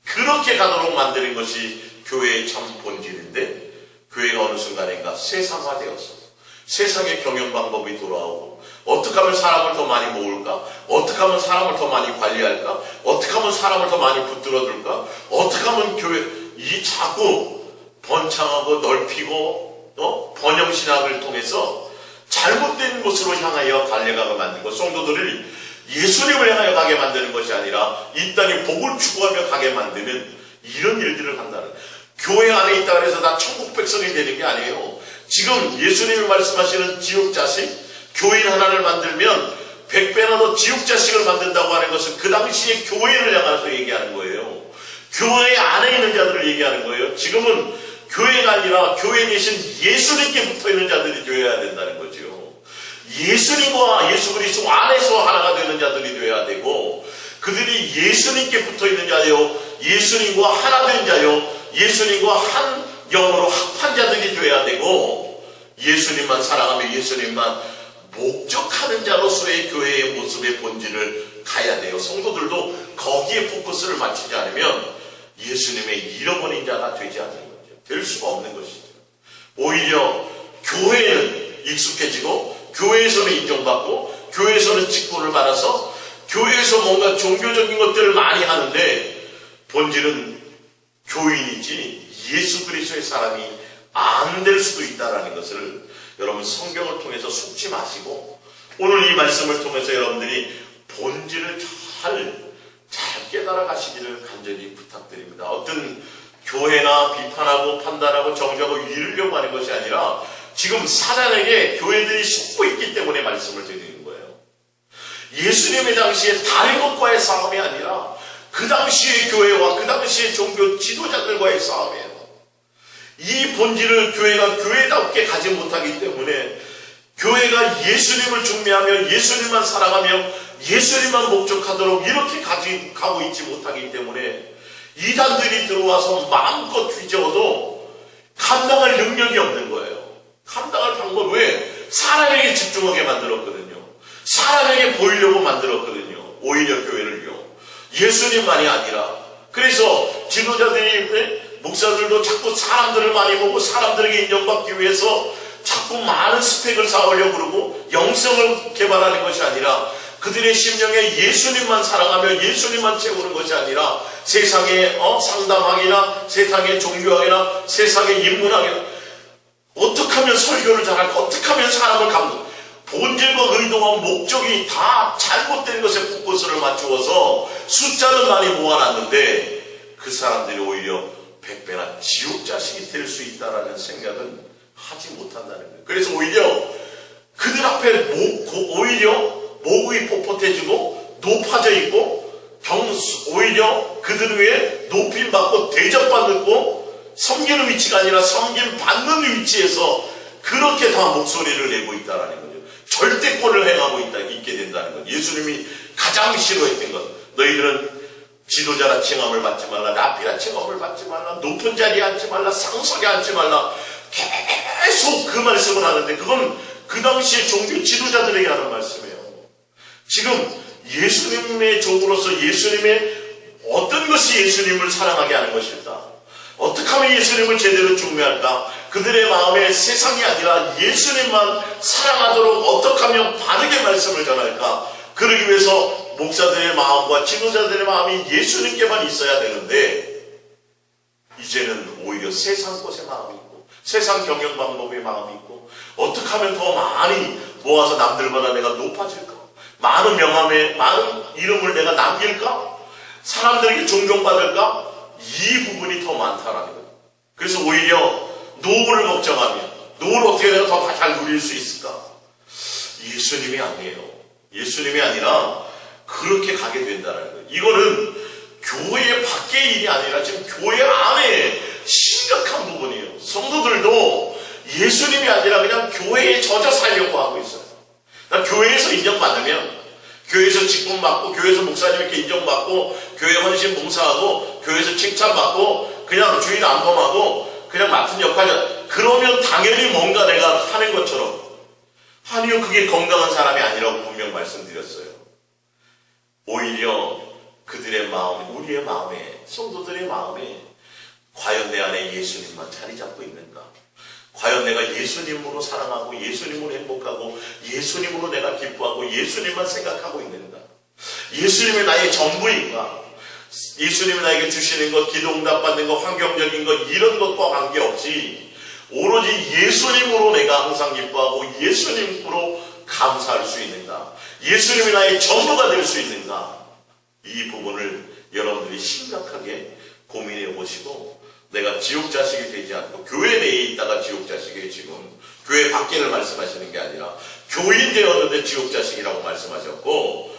그렇게 가도록 만드는 것이 교회의 참 본질인데 교회가 어느 순간인가 세상화되었어. 세상의 경영 방법이 돌아오고 어떻게 하면 사람을 더 많이 모을까? 어떻게 하면 사람을 더 많이 관리할까? 어떻게 하면 사람을 더 많이 붙들어둘까? 어떻게 하면 교회 이 자꾸 번창하고 넓히고 번영신학을 통해서 잘못된 곳으로 향하여 갈려가게 만들고 성도들을 예수님을 향하여 가게 만드는 것이 아니라 이 땅에 복을 추구하며 가게 만드는 이런 일들을 한다는 교회 안에 있다 그래서 다 천국 백성이 되는 게 아니에요. 지금 예수님이 말씀하시는 지옥 자식 교인 하나를 만들면 100배나 더 지옥 자식을 만든다고 하는 것은 그 당시에 교회를 향해서 얘기하는 거예요. 교회 안에 있는 자들을 얘기하는 거예요. 지금은 교회가 아니라 교회에 계신 예수님께 붙어있는 자들이 되어야 된다는 거죠. 예수님과 예수 그리스도 안에서 하나가 되는 자들이 되어야 되고 그들이 예수님께 붙어있는 자요 예수님과 하나 된 자요 예수님과 한 영으로 합한 자들이 되어야 되고 예수님만 사랑하며 예수님만 목적하는 자로서의 교회의 모습의 본질을 가야 돼요. 성도들도 거기에 포커스를 맞추지 않으면 예수님의 잃어버린 자가 되지 않는 거죠. 될 수가 없는 것이죠. 오히려 교회는 익숙해지고 교회에서는 인정받고 교회에서는 직분을 받아서 교회에서 뭔가 종교적인 것들을 많이 하는데 본질은 교인이지 예수 그리스도의 사람이 안 될 수도 있다는 것을 여러분 성경을 통해서 속지 마시고 오늘 이 말씀을 통해서 여러분들이 본질을 잘 깨달아 가시기를 간절히 부탁드립니다. 어떤 교회나 비판하고 판단하고 정죄하고 이르려고 하는 것이 아니라 지금 사단에게 교회들이 속고 있기 때문에 말씀을 드리는 거예요. 예수님의 당시에 다른 것과의 싸움이 아니라 그 당시의 교회와 그 당시의 종교 지도자들과의 싸움이에요. 이 본질을 교회가 교회답게 가지 못하기 때문에 교회가 예수님을 중매하며 예수님만 사랑하며 예수님만 목적하도록 이렇게 가고 있지 못하기 때문에 이단들이 들어와서 마음껏 뒤져도 감당할 능력이 없는 거예요. 감당할 방법 왜? 사람에게 집중하게 만들었거든요. 사람에게 보이려고 만들었거든요. 오히려 교회를요. 예수님만이 아니라 그래서 지도자들이 목사들도 자꾸 사람들을 많이 보고 사람들에게 인정받기 위해서 자꾸 많은 스펙을 쌓으려고 그러고 영성을 개발하는 것이 아니라 그들의 심령에 예수님만 사랑하며 예수님만 채우는 것이 아니라 세상에 상담학이나 세상에 종교학이나 세상에 인문학이나 어떻게 하면 설교를 잘할까 어떻게 하면 사람을 감동 본질과 의도와 목적이 다 잘못된 것에 포커스를 맞추어서 숫자는 많이 모아놨는데 그 사람들이 오히려 100배나 지옥 자식이 될 수 있다는 생각은 하지 못한다는 거예요. 그래서 오히려 그들 앞에 오히려 목이 뻣뻣해지고 높아져 있고 오히려 그들 위해 높임받고 대접받고 섬기는 위치가 아니라 섬김받는 위치에서 그렇게 다 목소리를 내고 있다는 거죠. 절대권을 행하고 있게 된다는 것. 예수님이 가장 싫어했던 것. 너희들은 지도자라 칭함을 받지 말라. 랍비라 칭함을 받지 말라. 높은 자리에 앉지 말라. 상석에 앉지 말라. 계속 그 말씀을 하는데 그건 그 당시에 종교 지도자들에게 하는 말씀이에요. 지금 예수님의 종으로서 예수님의 어떤 것이 예수님을 사랑하게 하는 것일까? 어떻게 하면 예수님을 제대로 중매할까? 그들의 마음에 세상이 아니라 예수님만 사랑하도록 어떻게 하면 바르게 말씀을 전할까? 그러기 위해서 목사들의 마음과 지도자들의 마음이 예수님께만 있어야 되는데 이제는 오히려 세상 것의 마음이 있고 세상 경영 방법의 마음이 있고 어떻게 하면 더 많이 모아서 남들보다 내가 높아질까? 많은 명함에 많은 이름을 내가 남길까? 사람들에게 존경받을까? 이 부분이 더 많다라는 거예요. 그래서 오히려 노후를 걱정하며 노후를 어떻게 내가 더 잘 누릴 수 있을까? 예수님이 아니에요. 예수님이 아니라 그렇게 가게 된다는 거예요. 이거는 교회 밖의 일이 아니라 지금 교회 안에 심각한 부분이에요. 성도들도 예수님이 아니라 그냥 교회에 젖어 살려고 하고 있어요. 그러니까 교회에서 인정받으면 교회에서 직분받고 교회에서 목사님께 인정받고 교회 헌신 봉사하고 교회에서 칭찬받고 그냥 주인 안범하고 그냥 맡은 역할 그러면 당연히 뭔가 내가 하는 것처럼 아니요 그게 건강한 사람이 아니라고 분명 말씀드렸어요. 오히려 그들의 마음 우리의 마음에 성도들의 마음에 과연 내 안에 예수님만 자리 잡고 있는가? 과연 내가 예수님으로 사랑하고 예수님으로 행복하고 예수님으로 내가 기뻐하고 예수님만 생각하고 있는가? 예수님이 나의 전부인가? 예수님이 나에게 주시는 것, 기도응답 받는 것, 환경적인 것 이런 것과 관계없이 오로지 예수님으로 내가 항상 기뻐하고 예수님으로 감사할 수 있는가? 예수님이 나의 전부가 될 수 있는가? 이 부분을 여러분들이 심각하게 고민해 보시고 내가 지옥 자식이 되지 않고 교회 내에 있다가 지옥 자식이 지금 교회 밖에를 말씀하시는 게 아니라 교인 되었는데 지옥 자식이라고 말씀하셨고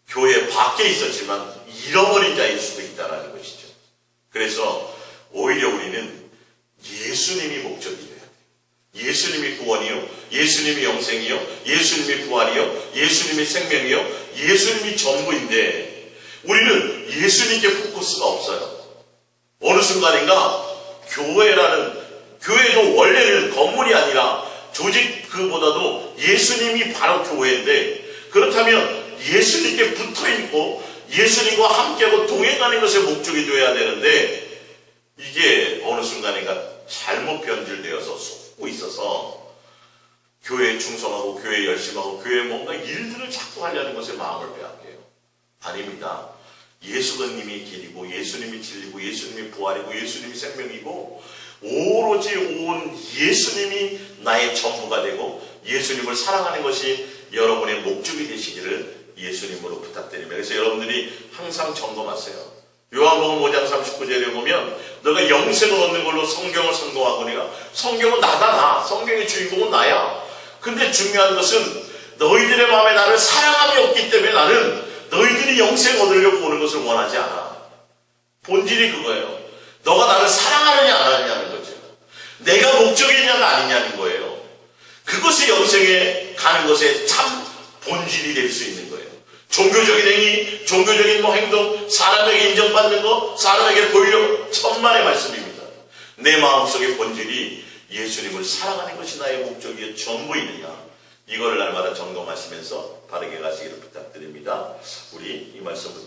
교회 밖에 있었지만 잃어버린 자일 수도 있다는 것이죠. 그래서 오히려 우리는 예수님이 목적이 돼야 돼요. 예수님이 구원이요, 예수님이 영생이요, 예수님이 부활이요, 예수님이 생명이요, 예수님이 전부인데 우리는 예수님께 포커스가 없어요. 어느 순간인가 교회도 원래는 건물이 아니라 조직 그보다도 예수님이 바로 교회인데 그렇다면 예수님께 붙어있고 예수님과 함께하고 동행하는 것이 목적이 되어야 되는데 이게 어느 순간인가 잘못 변질되어서 속고 있어서 교회에 충성하고 교회에 열심하고 교회에 뭔가 일들을 자꾸 하려는 것에 마음을 빼앗겨요. 아닙니다. 예수님이 길이고 예수님이 진리고 예수님이 부활이고 예수님이 생명이고 오로지 온 예수님이 나의 전부가 되고 예수님을 사랑하는 것이 여러분의 목적이 되시기를 예수님으로 부탁드립니다. 그래서 여러분들이 항상 점검하세요. 요한복음 5장 39절에 보면 너가 영생을 얻는 걸로 성경을 선동하거니와 성경은 나다 나. 성경의 주인공은 나야. 근데 중요한 것은 너희들의 마음에 나를 사랑함이 없기 때문에 나는 너희들이 영생 얻으려고 오는 것을 원하지 않아. 본질이 그거예요. 너가 나를 사랑하느냐 안 하느냐는 거죠. 내가 목적이냐가 아니냐는 거예요. 그것이 영생에 가는 것의 참 본질이 될 수 있는 거예요. 종교적인 행위, 종교적인 행동, 사람에게 인정받는 거, 사람에게 보이려고 천만의 말씀입니다. 내 마음속의 본질이 예수님을 사랑하는 것이 나의 목적이요 전부이느냐 이거를 날마다 점검하시면서 바르게 가시기를 부탁드립니다. 우리 이 말씀부터